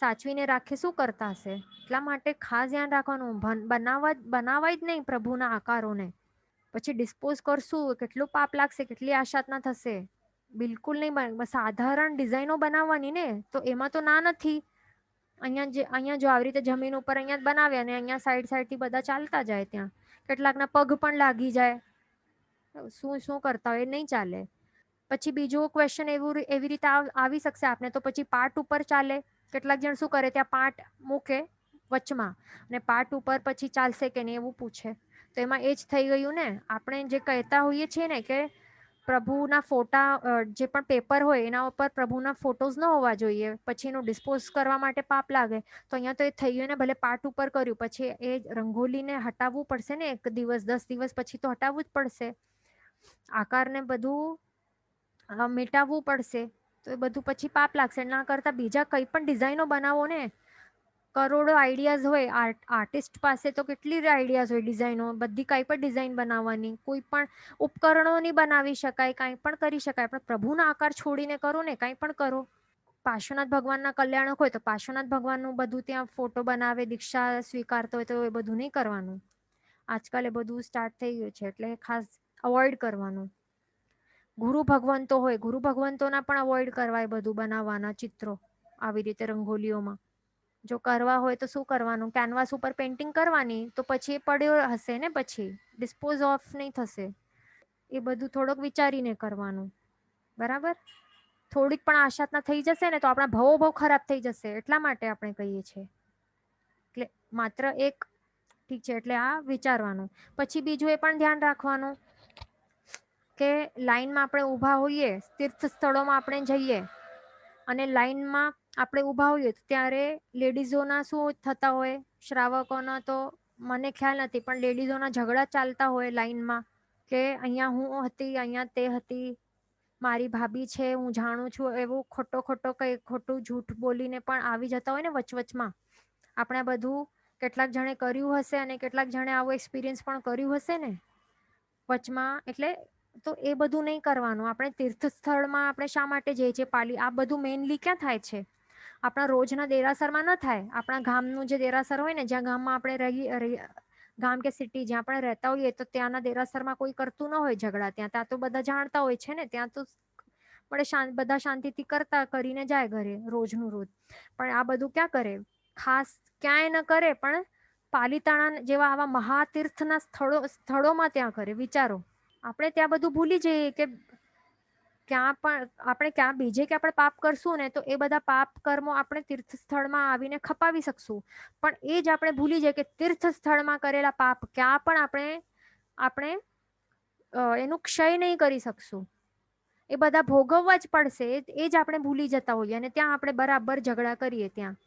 સાચવીને રાખે, શું કરતા હશે? એટલા માટે ખાસ ધ્યાન રાખવાનું, બનાવાય જ નહીં પ્રભુના આકારોને. પછી ડિસ્પોઝ કરશું, કેટલું પાપ લાગશે, કેટલી આશાત ના થશે. બિલકુલ નહીં. સાધારણ ડિઝાઇનો બનાવવાની ને, તો એમાં તો ના નથી. અહીંયા જો આવી રીતે જમીન ઉપર અહીંયા જ બનાવ્યા ને અહીંયા સાઈડથી બધા ચાલતા જાય, ત્યાં કેટલાકના પગ પણ લાગી જાય. શું શું કરતા હોય, નહીં ચાલે. પછી બીજો ક્વેશ્ચન એવી રીતે આવી શકશે આપને, તો પછી પાર્ટ ઉપર ચાલે. કેટલાક જણ શું કરે, ત્યાં પાર્ટ મૂકે વચમાં અને પાર્ટ ઉપર પછી ચાલશે કે નહીં એવું પૂછે. તો એમાં એ જ થઈ ગયું ને, આપણે જે કહેતા હોઈએ છીએ ને કે પ્રભુના ફોટા, જે પણ પેપર હોય એના ઉપર પ્રભુના ફોટોઝ ન હોવા જોઈએ, પછી એનું ડિસ્પોઝ કરવા માટે પાપ લાગે. તો અહીંયા તો એ થઈ ગયું ને, ભલે પાર્ટ ઉપર કર્યું, પછી એ રંગોલીને હટાવવું પડશે ને, 1 દિવસ 10 દિવસ પછી તો હટાવવું જ પડશે. આકારને બધું મિટાવવું પડશે. તો એ બધું પછી પાપ લાગશે. ના કરતા બીજા કંઈ પણ ડિઝાઇનો બનાવો ને. કરોડો આઈડિયાઝ હોય, આર્ટિસ્ટ પાસે તો કેટલી આઈડિયાઝ હોય, ડિઝાઇનો બધી, કાંઈ પણ ડિઝાઇન બનાવવાની, કોઈ પણ ઉપકરણોની બનાવી શકાય, કાંઈ પણ કરી શકાય. પણ પ્રભુના આકાર છોડીને કરો ને, કાંઈ પણ કરો. પાર્શ્વનાથ ભગવાનના કલ્યાણક હોય તો પાર્શ્વનાથ ભગવાનનું બધું ત્યાં ફોટો બનાવે, દીક્ષા સ્વીકારતો હોય તો એ બધું નહીં કરવાનું. આજકાલ એ બધું સ્ટાર્ટ થઈ ગયું છે, એટલે ખાસ અવોઇડ કરવાનું. ગુરુ ભગવંતો હોય, ગુરુ ભગવંતોના પણ અવોઇડ કરવાય બધું બનાવવાના ચિત્રો આવી રીતે રંગોલીઓમાં. જો કરવા હોય તો શું કરવાનું, કેનવાસ ઉપર પેઇન્ટિંગ કરવાની, તો પછી એ પડ્યો હશે ને, પછી ડિસ્પોઝ ઓફ નહીં થશે. એ બધું થોડોક વિચારીને કરવાનું, બરાબર. થોડીક પણ આશાત ના થઈ જશે ને તો આપણા ભાવો બહુ ખરાબ થઈ જશે. એટલા માટે આપણે કહીએ છીએ. એટલે માત્ર એક, ઠીક છે, એટલે આ વિચારવાનું. પછી બીજું એ પણ ધ્યાન રાખવાનું કે લાઈનમાં આપણે ઊભા હોઈએ, તીર્થ સ્થળોમાં આપણે જઈએ અને લાઈનમાં આપણે ઊભા હોઈએ ત્યારે લેડીઝોના શું થતા હોય, શ્રાવકોના તો મને ખ્યાલ નથી, પણ લેડીઝોના ઝઘડા ચાલતા હોય લાઈનમાં કે અહીંયા હું હતી, અહીંયા તે હતી, મારી ભાભી છે, હું જાણું છું, એવું ખોટો ખોટો કઈ ખોટું જૂઠ બોલીને પણ આવી જતા હોય ને વચવચમાં. આપણે બધું કેટલાક જણે કર્યું હશે અને કેટલાક જણે આવો એક્સપિરિયન્સ પણ કર્યું હશે ને વચમાં. એટલે તો એ બધું નહીં કરવાનું. આપણે તીર્થ સ્થળમાં આપણે શા માટે જઈએ છીએ પાલી, આ બધું મેઇનલી ક્યાં થાય છે, આપણા રોજના દેરાસરમાં ન થાય. આપણા ગામનું જે દેરાસર હોય ને, જ્યાં ગામમાં આપણે રહી ગામ કે સિટી જ્યાં આપણે રહેતા હોઈએ, તો ત્યાંના દેરાસરમાં કોઈ કરતું ન હોય ઝઘડા. ત્યાં તો બધા જાણતા હોય છે ને, ત્યાં તો બધા શાંતિથી કરતા કરીને જાય ઘરે રોજનું રોજ. પણ આ બધું ક્યાં કરે, ખાસ ક્યાંય ન કરે, પણ પાલીતાણા જેવા આવા મહાતીર્થના સ્થળોમાં ત્યાં કરે. વિચારો, આપણે ત્યાં બધું ભૂલી જઈએ કે ક્યાં પણ આપણે ક્યાં બીજે કે આપણે પાપ કરશું ને, તો એ બધા પાપ કર્મો આપણે તીર્થ સ્થળમાં આવીને ખપાવી શકશું. પણ એ જ આપણે ભૂલી જઈએ કે તીર્થ સ્થળમાં કરેલા પાપ ક્યાં પણ આપણે એનું ક્ષય નહીં કરી શકશું. એ બધા ભોગવવા જ પડશે. એ જ આપણે ભૂલી જતા હોઈએ અને ત્યાં આપણે બરાબર ઝઘડા કરીએ. ત્યાં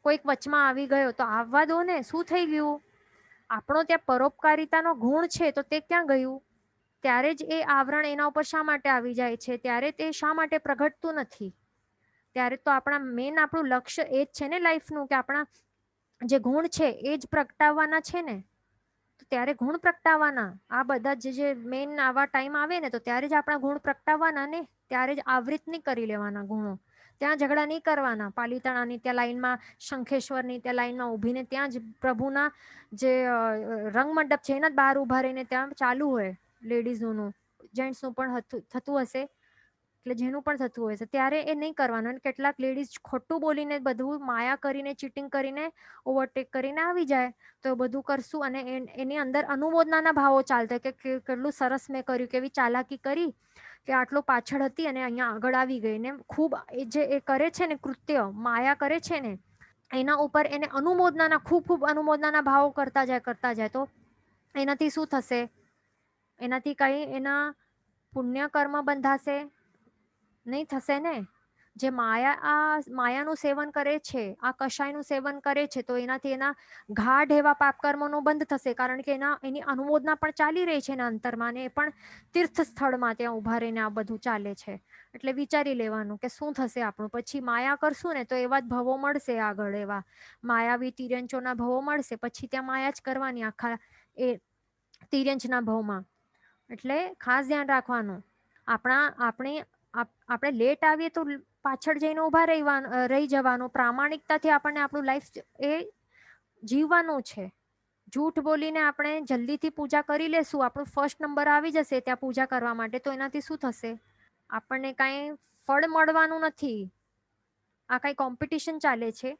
કોઈક વચમાં આવી ગયો તો આવવા દો ને, શું થઈ ગયું. આપણો ત્યાં પરોપકારિતાનો ગુણ છે તો તે ક્યાં ગયું. ત્યારે જ એ આવરણ એના ઉપર શા માટે આવી જાય છે, ત્યારે તે શા માટે પ્રગટતું નથી. ત્યારે તો આપણા મેન આપણું લક્ષ્ય એ જ છે ને લાઈફનું, કે આપણા જે ગુણ છે એ જ પ્રગટાવવાના છે ને. તો ત્યારે ગુણ પ્રગટાવવાના. આ બધા જે મેન આવા ટાઈમ આવે ને, તો ત્યારે જ આપણા ગુણ પ્રગટાવવાના ને. ત્યારે જ આવૃત નહીં કરી લેવાના ગુણો. ત્યાં ઝઘડા નહીં કરવાના. પાલીતાણાની ત્યાં લાઈનમાં, શંખેશ્વરની ત્યાં લાઈનમાં ઊભીને ત્યાં જ પ્રભુના જે રંગમંડપ છે એના જ બહાર ઊભા રહીને ત્યાં ચાલુ હોય લેડીઝોનું, જેન્ટ્સનું પણ થતું હશે. એટલે જેનું પણ થતું હોય છે ત્યારે એ નહીં કરવાનું. અને કેટલાક લેડીઝ ખોટું બોલીને બધું માયા કરીને, ચીટિંગ કરીને, ઓવરટેક કરીને આવી જાય. તો બધું કરશું અને એની અંદર અનુમોદનાના ભાવો ચાલતા કે કેટલું સરસ મેં કર્યું, કેવી ચાલાકી કરી કે આટલો પાછળ હતી અને અહીંયા આગળ આવી ગઈ. ને ખૂબ એ જે એ કરે છે ને કૃત્ય, માયા કરે છે ને, એના ઉપર એને અનુમોદનાના ખૂબ ખૂબ અનુમોદનાના ભાવો કરતા જાય. તો એનાથી શું થશે, એનાથી કઈ એના પુણ્ય કર્મ બંધાશે નહીં, થશે ને. જે માયાનું સેવન કરે છે, આ કષાયનું સેવન કરે છે, તો એનાથી એના ગાઢ એવા પાપ કર્મોનો બંધ થશે. કારણ કે એની અનુમોદના પણ ચાલી રહી છે એના અંતરમાં, ને એ પણ તીર્થ સ્થળમાં ત્યાં ઉભા રહીને આ બધું ચાલે છે. એટલે વિચારી લેવાનું કે શું થશે આપણું. પછી માયા કરશું ને તો એવા જ ભવો મળશે આગળ, એવા માયાવી તિર્યંચોના ભવો મળશે. પછી ત્યાં માયા જ કરવાની આખા એ તિર્યંચના ભવમાં. એટલે ખાસ ધ્યાન રાખવાનું. આપણે લેટ આવીએ તો પાછળ જઈને ઉભા રહી જવાનું. પ્રામાણિકતાથી આપણને આપણું લાઈફ એ જીવવાનું છે. જૂઠ બોલીને આપણે જલ્દીથી પૂજા કરી લેશું, આપણું ફર્સ્ટ નંબર આવી જશે ત્યાં પૂજા કરવા માટે, તો એનાથી શું થશે, આપણને કાંઈ ફળ મળવાનું નથી. આ કાંઈ કોમ્પિટિશન ચાલે છે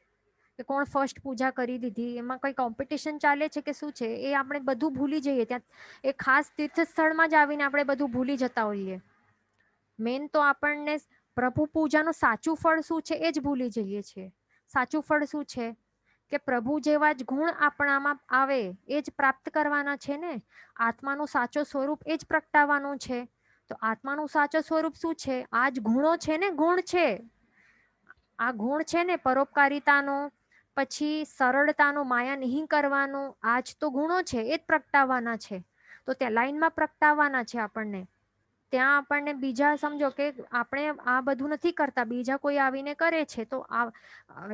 કે કોણ ફર્સ્ટ પૂજા કરી દીધી, એમાં કઈ કોમ્પિટિશન ચાલે છે કે શું છે, એ આપણે બધું ભૂલી જઈએ. ત્યાં એ ખાસ તીર્થ સ્થળમાં જ આવીને આપણે બધું ભૂલી જતા હોઈએ. મેન તો આપણને પ્રભુ પૂજાનું સાચું ફળ શું છે એ જ ભૂલી જઈએ છીએ. સાચું ફળ શું છે કે પ્રભુ જેવા જ ગુણ આપણામાં આવે એ જ પ્રાપ્ત કરવાના છે ને. આત્માનું સાચો સ્વરૂપ એ જ પ્રગટાવવાનું છે. તો આત્માનું સાચું સ્વરૂપ શું છે, આ જ ગુણો છે ને. ગુણ છે આ, ગુણ છે ને પરોપકારિતાનો, પછી સરળતાનો, માયા નહીં કરવાનો, આ જ તો ગુણો છે, એ જ પ્રગટાવવાના છે. તો ત્યાં લાઈનમાં પ્રગટાવવાના છે આપણને. ત્યાં આપણને બીજા સમજો કે આપણે આ બધું નથી કરતા, બીજા કોઈ આવીને કરે છે તો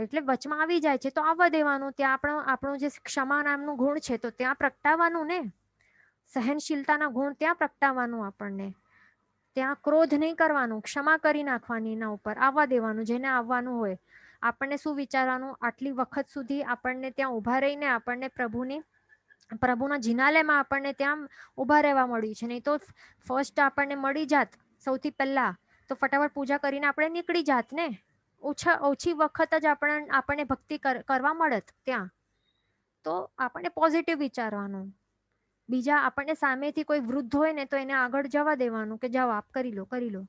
એટલે વચમાં આવી જાય છે તો આવવા દેવાનું. ત્યાં આપણું જે ક્ષમા નામનું ગુણ છે તો ત્યાં પ્રગટાવવાનું ને. સહનશીલતાના ગુણ ત્યાં પ્રગટાવવાનું. આપણને ત્યાં ક્રોધ નહીં કરવાનું, ક્ષમા કરી નાખવાની, એના ઉપર આવવા દેવાનું જેને આવવાનું હોય. આપણને શું વિચારવાનું, આટલી વખત સુધી આપણને ત્યાં ઊભા રહીને આપણને પ્રભુના જિનાલયમાં આપણને ત્યાં ઊભા રહેવા મળ્યું છે. નહીં તો ફર્સ્ટ આપણને મળી જાત સૌથી પહેલા તો ફટાફટ પૂજા કરીને આપણે નીકળી જાત ને. ઓછી વખત જ આપણને ભક્તિ કરવા મળે ત્યાં. તો આપણને પોઝિટિવ વિચારવાનું. બીજા આપણને સામેથી કોઈ વૃદ્ધ હોય ને તો એને આગળ જવા દેવાનું કે જાઓ આપ કરી લો કરી લો.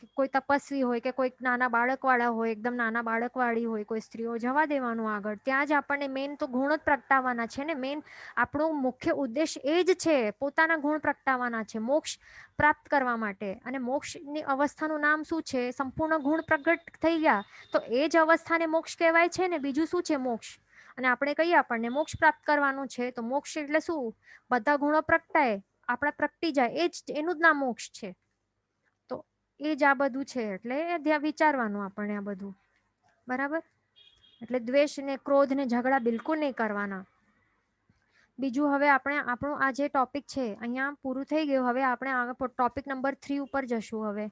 કે કોઈ તપસ્વી હોય કે કોઈ નાના બાળકવાળા હોય, એકદમ નાના બાળકવાળી હોય કોઈ સ્ત્રીઓ, જવા દેવાનું આગળ. ત્યાં જ આપણને મેન તો ગુણ જ પ્રગટાવવાના છે ને. મેન આપણું મુખ્ય ઉદ્દેશ એ જ છે, પોતાના ગુણ પ્રગટાવવાના છે મોક્ષ પ્રાપ્ત કરવા માટે. અને મોક્ષની અવસ્થાનું નામ શું છે? સંપૂર્ણ ગુણ પ્રગટ થઈ ગયા તો એ જ અવસ્થાને મોક્ષ કહેવાય છે ને. બીજું શું છે મોક્ષ? અને આપણે કહીએ આપણને મોક્ષ પ્રાપ્ત કરવાનું છે તો મોક્ષ એટલે શું? બધા ગુણો પ્રગટાય, આપણા પ્રગટી જાય, એ જ એનું જ નામ મોક્ષ છે. તો એ જ આ બધું છે. એટલે ત્યાં વિચારવાનું આપણને આ બધું. બરાબર? એટલે દ્વેષ ને ક્રોધ ને ઝઘડા બિલકુલ નહીં કરવાના. બીજું, હવે આપણે આપણું આ જે ટોપિક છે અહીંયા પૂરું થઈ ગયું. હવે આપણે આગળ ટોપિક નંબર 3 ઉપર જશું. હવે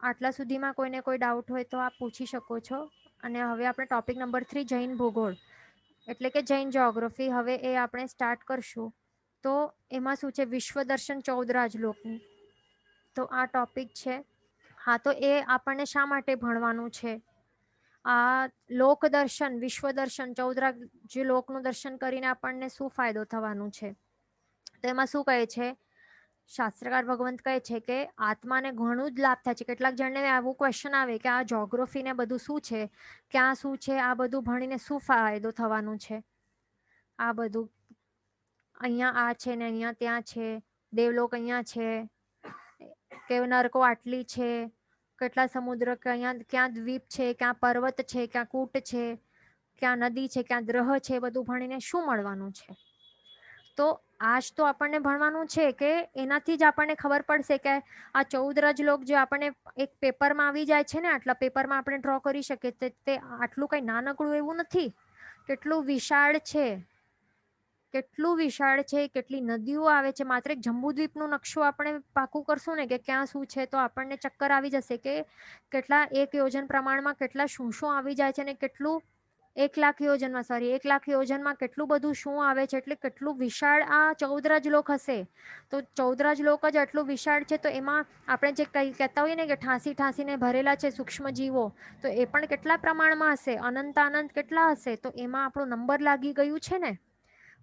આટલા સુધીમાં કોઈને કોઈ ડાઉટ હોય તો આપ પૂછી શકો છો. અને હવે આપણે ટોપિક નંબર 3 જૈન ભૂગોળ એટલે કે જૈન જ્યોગ્રાફી, હવે એ આપણે સ્ટાર્ટ કરશું. તો એમાં શું છે? વિશ્વ દર્શન 14 રાજલોકનું. તો આ ટોપિક છે. હા, તો એ આપણને શા માટે ભણવાનું છે? આ લોક દર્શન, વિશ્વ દર્શન, 14 જે લોકનું દર્શન કરીને આપણને શું ફાયદો થવાનું છે? તો એમાં શું કહે છે? શાસ્ત્રકાર ભગવંત કહે છે કે આત્માને ઘણું જ લાભ થાય છે. કેટલાક જણને આવું ક્વેશ્ચન આવે કે આ જ્યોગ્રાફી ને બધું શું છે, ક્યાં શું છે, આ બધું ભણીને શું ફાયદો થવાનું છે? આ બધું અહીંયા આ છે ને અહીંયા ત્યાં છે, દેવલોક અહીંયા છે કે નરકો આટલી છે, કેટલા સમુદ્ર, ક્યાં દ્વીપ છે, ક્યાં પર્વત છે, ક્યાં કૂટ છે, ક્યાં નદી છે, ક્યાં ગ્રહ છે, બધું ભણીને શું મળવાનું છે? તો આજ તો આપણને ભણવાનું છે કે એનાથી જ આપણને ખબર પડશે કે આ 14 રાજલોક જે આપણને એક પેપરમાં આવી જાય છે ને, આટલા પેપરમાં આપણે ડ્રો કરી શકીએ, તે આટલું કઈ નાનકડું એવું નથી. કેટલું વિશાળ છે, કેટલું વિશાળ છે, કેટલી નદીઓ આવે છે. માત્ર એક જંબુદ્વીપનો નકશો આપણે પાકું કરશું ને કે ક્યાં શું છે તો આપણને ચક્કર આવી જશે કે કેટલા એક યોજન પ્રમાણમાં કેટલા શું શું આવી જાય છે. ને કેટલું 1 લાખ યોજનમાં કેટલું બધું શું આવે છે. એટલે કેટલું વિશાળ આ 14 રાજલોક હશે. તો 14 રાજલોક જ આટલું વિશાળ છે તો એમાં આપણે જે કહેતા હોઈએ ને કે ઠાંસીને ભરેલા છે સૂક્ષ્મ જીવો, તો એ પણ કેટલા પ્રમાણમાં હશે? અનંત કેટલા હશે? તો એમાં આપણો નંબર લાગી ગયું છે ને.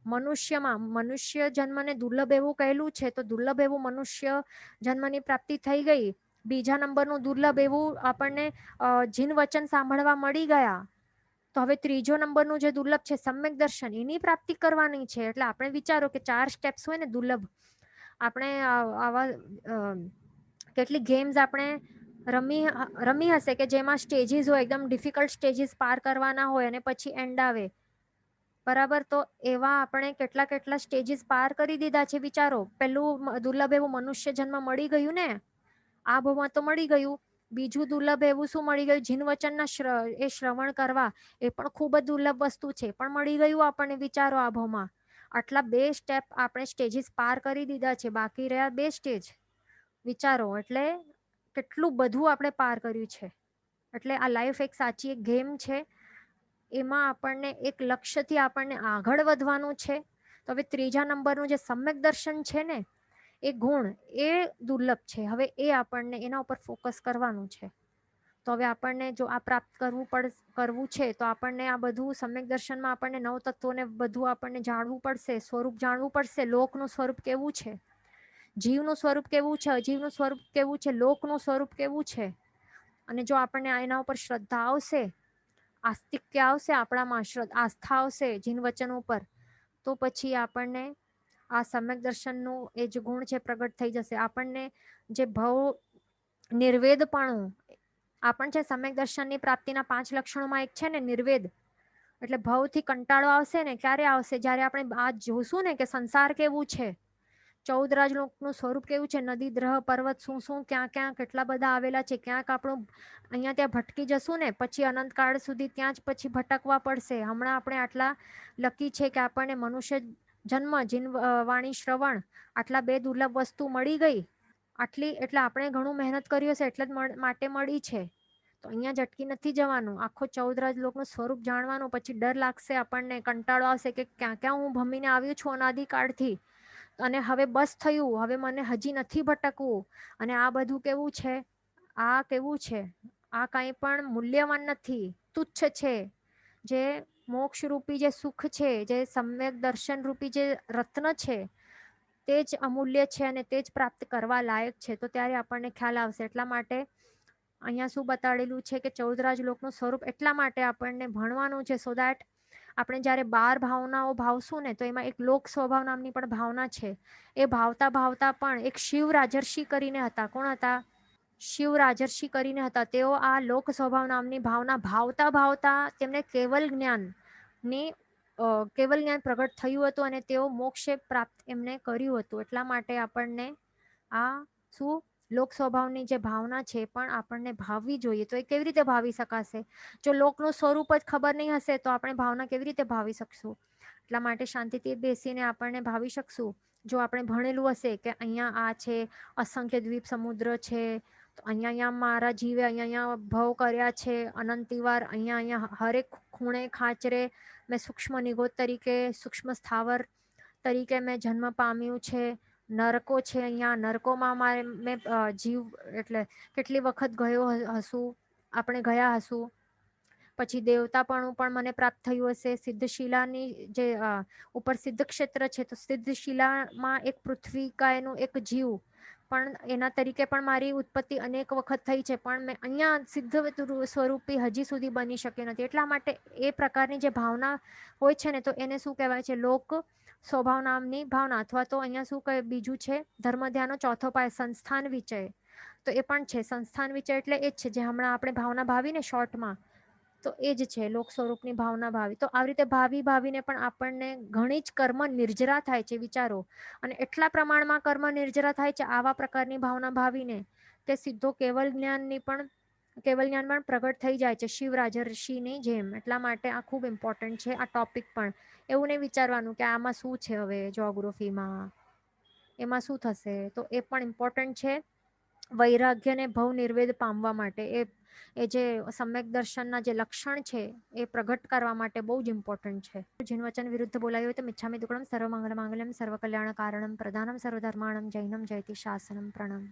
મનુષ્યમાં મનુષ્ય જન્મને દુર્લભ એવું કહેલું છે તો દુર્લભ એવું મનુષ્ય જન્મની પ્રાપ્તિ થઈ ગઈ. બીજા નંબરનું દુર્લભ એવું આપણને જીન વચન સાંભળવા મળી ગયા. તો હવે ત્રીજો નંબરનું જે દુર્લભ છે સમ્યક દર્શન, એની પ્રાપ્તિ કરવાની છે. એટલે આપણે વિચારો કે 4 સ્ટેપ્સ હોય ને દુર્લભ. આપણે આવા કેટલી ગેમ્સ આપણે રમી હશે કે જેમાં સ્ટેજીસ હોય, એકદમ ડિફિકલ્ટ સ્ટેજીસ પાર કરવાના હોય અને પછી એન્ડ આવે. બરાબર? તો એવા આપણે કેટલા સ્ટેજીસ પાર કરી દીધા છે. વિચારો, પેલું દુર્લભ એવું મનુષ્ય જન્મ મળી ગયું ને, આ ભાવમાં તો મળી ગયું. બીજું દુર્લભ એવું શું મળી ગયું? જીન વચનના એ શ્રવણ કરવા, એ પણ ખૂબ જ દુર્લભ વસ્તુ છે, પણ મળી ગયું આપણને. વિચારો, આ ભાવમાં આટલા 2 સ્ટેપ આપણે સ્ટેજીસ પાર કરી દીધા છે. બાકી રહ્યા 2 સ્ટેજ. વિચારો, એટલે કેટલું બધું આપણે પાર કર્યું છે. એટલે આ લાઈફ એક સાચી એક ગેમ છે. એમાં આપણને એક લક્ષ્યથી આપણને આગળ વધવાનું છે. તો હવે ત્રીજા નંબરનું જે સમ્યક દર્શન છે ને, એ ગુણ એ દુર્લભ છે. હવે એ આપણને એના ઉપર ફોકસ કરવાનું છે. તો હવે આપણને જો આ પ્રાપ્ત કરવું છે તો આપણને આ બધું સમ્યક દર્શનમાં આપણને 9 તત્વોને બધું આપણને જાણવું પડશે. સ્વરૂપ જાણવું પડશે. લોકનું સ્વરૂપ કેવું છે, જીવનું સ્વરૂપ કેવું છે, અજીવનું સ્વરૂપ કેવું છે, લોકનું સ્વરૂપ કેવું છે. અને જો આપણને એના ઉપર શ્રદ્ધા આવશે, આસ્તિક્ય આવશે, આપણામાં આસ્થા આવશે જીન વચન ઉપર, તો પછી આપણને આ સમ્યક દર્શનનું એ જે ગુણ છે પ્રગટ થઈ જશે. આપણને જે ભવ નિર્વેદપણું આપણ છે, સમ્યક દર્શનની પ્રાપ્તિના 5 લક્ષણોમાં એક છે ને નિર્વેદ. એટલે ભવથી કંટાળો આવશે ને ક્યારે આવશે? જ્યારે આપણે આ જોશું ને કે સંસાર કેવું છે, 14 રાજલોકનું સ્વરૂપ કેવું છે, નદી, ગ્રહ, પર્વત શું ક્યાં કેટલા બધા આવેલા છે. ક્યાંક આપણું અહીંયા ત્યાં ભટકી જશું ને પછી અનંતકાળ સુધી ત્યાં જ પછી ભટકવા પડશે. હમણાં આપણે આટલા લકી છે કે આપણને મનુષ્ય જન્મ, જીન વાણી શ્રવણ, આટલા 2 દુર્લભ વસ્તુ મળી ગઈ. આટલી એટલે આપણે ઘણું મહેનત કર્યું હશે એટલે જ માટે મળી છે. તો અહીંયા જ અટકી નથી જવાનું. આખો 14 રાજલોકનું સ્વરૂપ જાણવાનું. પછી ડર લાગશે આપણને, કંટાળો આવશે કે ક્યાં હું ભમીને આવ્યું છું અનાદિકાળથી, અને હવે બસ થયું, હવે મને હજી નથી ભટકવું. અને આ બધું કેવું છે? આ કેવું છે? આ કાંઈ પણ મૂલ્યવાન નથી, તુચ્છ છે. જે મોક્ષરૂપી જે સુખ છે, જે સમ્યક દર્શન રૂપી જે રત્ન છે, તે જ અમૂલ્ય છે અને તે જ પ્રાપ્ત કરવા લાયક છે. તો ત્યારે આપણને ખ્યાલ આવશે. એટલા માટે અહીંયા શું બતાડેલું છે કે 14 લોકનું સ્વરૂપ એટલા માટે આપણને ભણવાનું છે, સો દેટ આપણે જ્યારે 12 ભાવનાઓ ભાવશું ને, તો એમાં એક લોક સ્વભાવ નામની પણ ભાવના છે. એ ભાવતા ભાવતા પણ એક શિવ રાજર્ષિ કરીને હતા. કોણ હતા? શિવ રાજર્ષિ કરીને હતા. તેઓ આ લોક સ્વભાવ નામની ભાવના ભાવતા ભાવતા તેમને કેવલ જ્ઞાનની કેવલ જ્ઞાન પ્રગટ થયું હતું અને તેઓ મોક્ષે પ્રાપ્ત એમને કર્યું હતું. એટલા માટે આપણને આ શું લોક સ્વભાવની જે ભાવના છે પણ આપણને ભાવવી જોઈએ. તો એ કેવી રીતે ભાવી શકાશે? જો લોકનું સ્વરૂપ જ ખબર નહીં હશે તો આપણે ભાવના કેવી રીતે ભાવી શકશું? એટલા માટે શાંતિથી બેસીને આપણને ભાવી શકશું. જો આપણે ભણેલું હશે કે અહીંયા આ છે, અસંખ્ય દ્વીપ સમુદ્ર છે, તો અહીંયા મારા જીવે અહીંયા ભવ કર્યા છે અનંતી વાર, અહીંયા હરેક ખૂણે ખાંચરે મેં સૂક્ષ્મ નિગોદ તરીકે, સૂક્ષ્મ સ્થાવર તરીકે મેં જન્મ પામ્યું છે. નરકો છે, અહીંયા નરકોમાં મેં જીવ એટલે કેટલી વખત ગયો હશું, આપણે ગયા હશું. પછી દેવતાપણું પણ મને પ્રાપ્ત થયું હશે. સિદ્ધશિલાની જે ઉપર સિદ્ધ ક્ષેત્ર છે, તો સિદ્ધશિલામાં એક પૃથ્વીકાયનું એક જીવ પણ એના તરીકે પણ મારી ઉત્પત્તિ અનેક વખત થઈ છે, પણ મેં અહીંયા સિદ્ધ સ્વરૂપી હજી સુધી બની શકી નથી. એટલા માટે એ પ્રકારની જે ભાવના હોય છે ને, તો એને શું કહેવાય છે? લોક સ્વભાવ નામની ભાવના. અથવા તો અહીંયા શું કહે બીજું છે, ધર્મ ધ્યાનનો ચોથો પાય સંસ્થાન વિચય. તો એ પણ છે સંસ્થાન વિચય, એટલે એ જ છે જે હમણાં આપણે ભાવના ભાવીને શોર્ટમાં, તો એ જ છે લોક સ્વરૂપની ભાવના ભાવી. તો આવી રીતે ભાવીને પણ આપણને ઘણી જ કર્મ નિર્જરા થાય છે. વિચારો, અને એટલા પ્રમાણમાં કર્મ નિર્જરા થાય છે આવા પ્રકારની ભાવના ભાવીને, તે સીધો કેવલ જ્ઞાન પણ પ્રગટ થઈ જાય છે શિવ રાજર્ષિની જેમ. એટલા માટે આ ખૂબ ઇમ્પોર્ટન્ટ છે આ ટોપિક પણ. એવું નહીં વિચારવાનું કે આમાં શું છે હવે જોગ્રાફીમાં, એમાં શું થશે. તો એ પણ ઇમ્પોર્ટન્ટ છે વૈરાગ્યને ભવ નિર્વેદ પામવા માટે. એ જે સમ્યક દર્શનના જે લક્ષણ છે એ પ્રગટ કરવા માટે બહુ જ ઇમ્પોર્ટન્ટ છે. જીન વચન વિરુદ્ધ બોલાયું હોય તો મિચ્છામિ દુક્કડમ સર્વમંગલ માંગલ્યમ સર્વકલ્યાણ કારણમ પ્રધાનમ સર્વધર્માણમ જૈનમ જયતિ શાસનમ. પ્રણામ.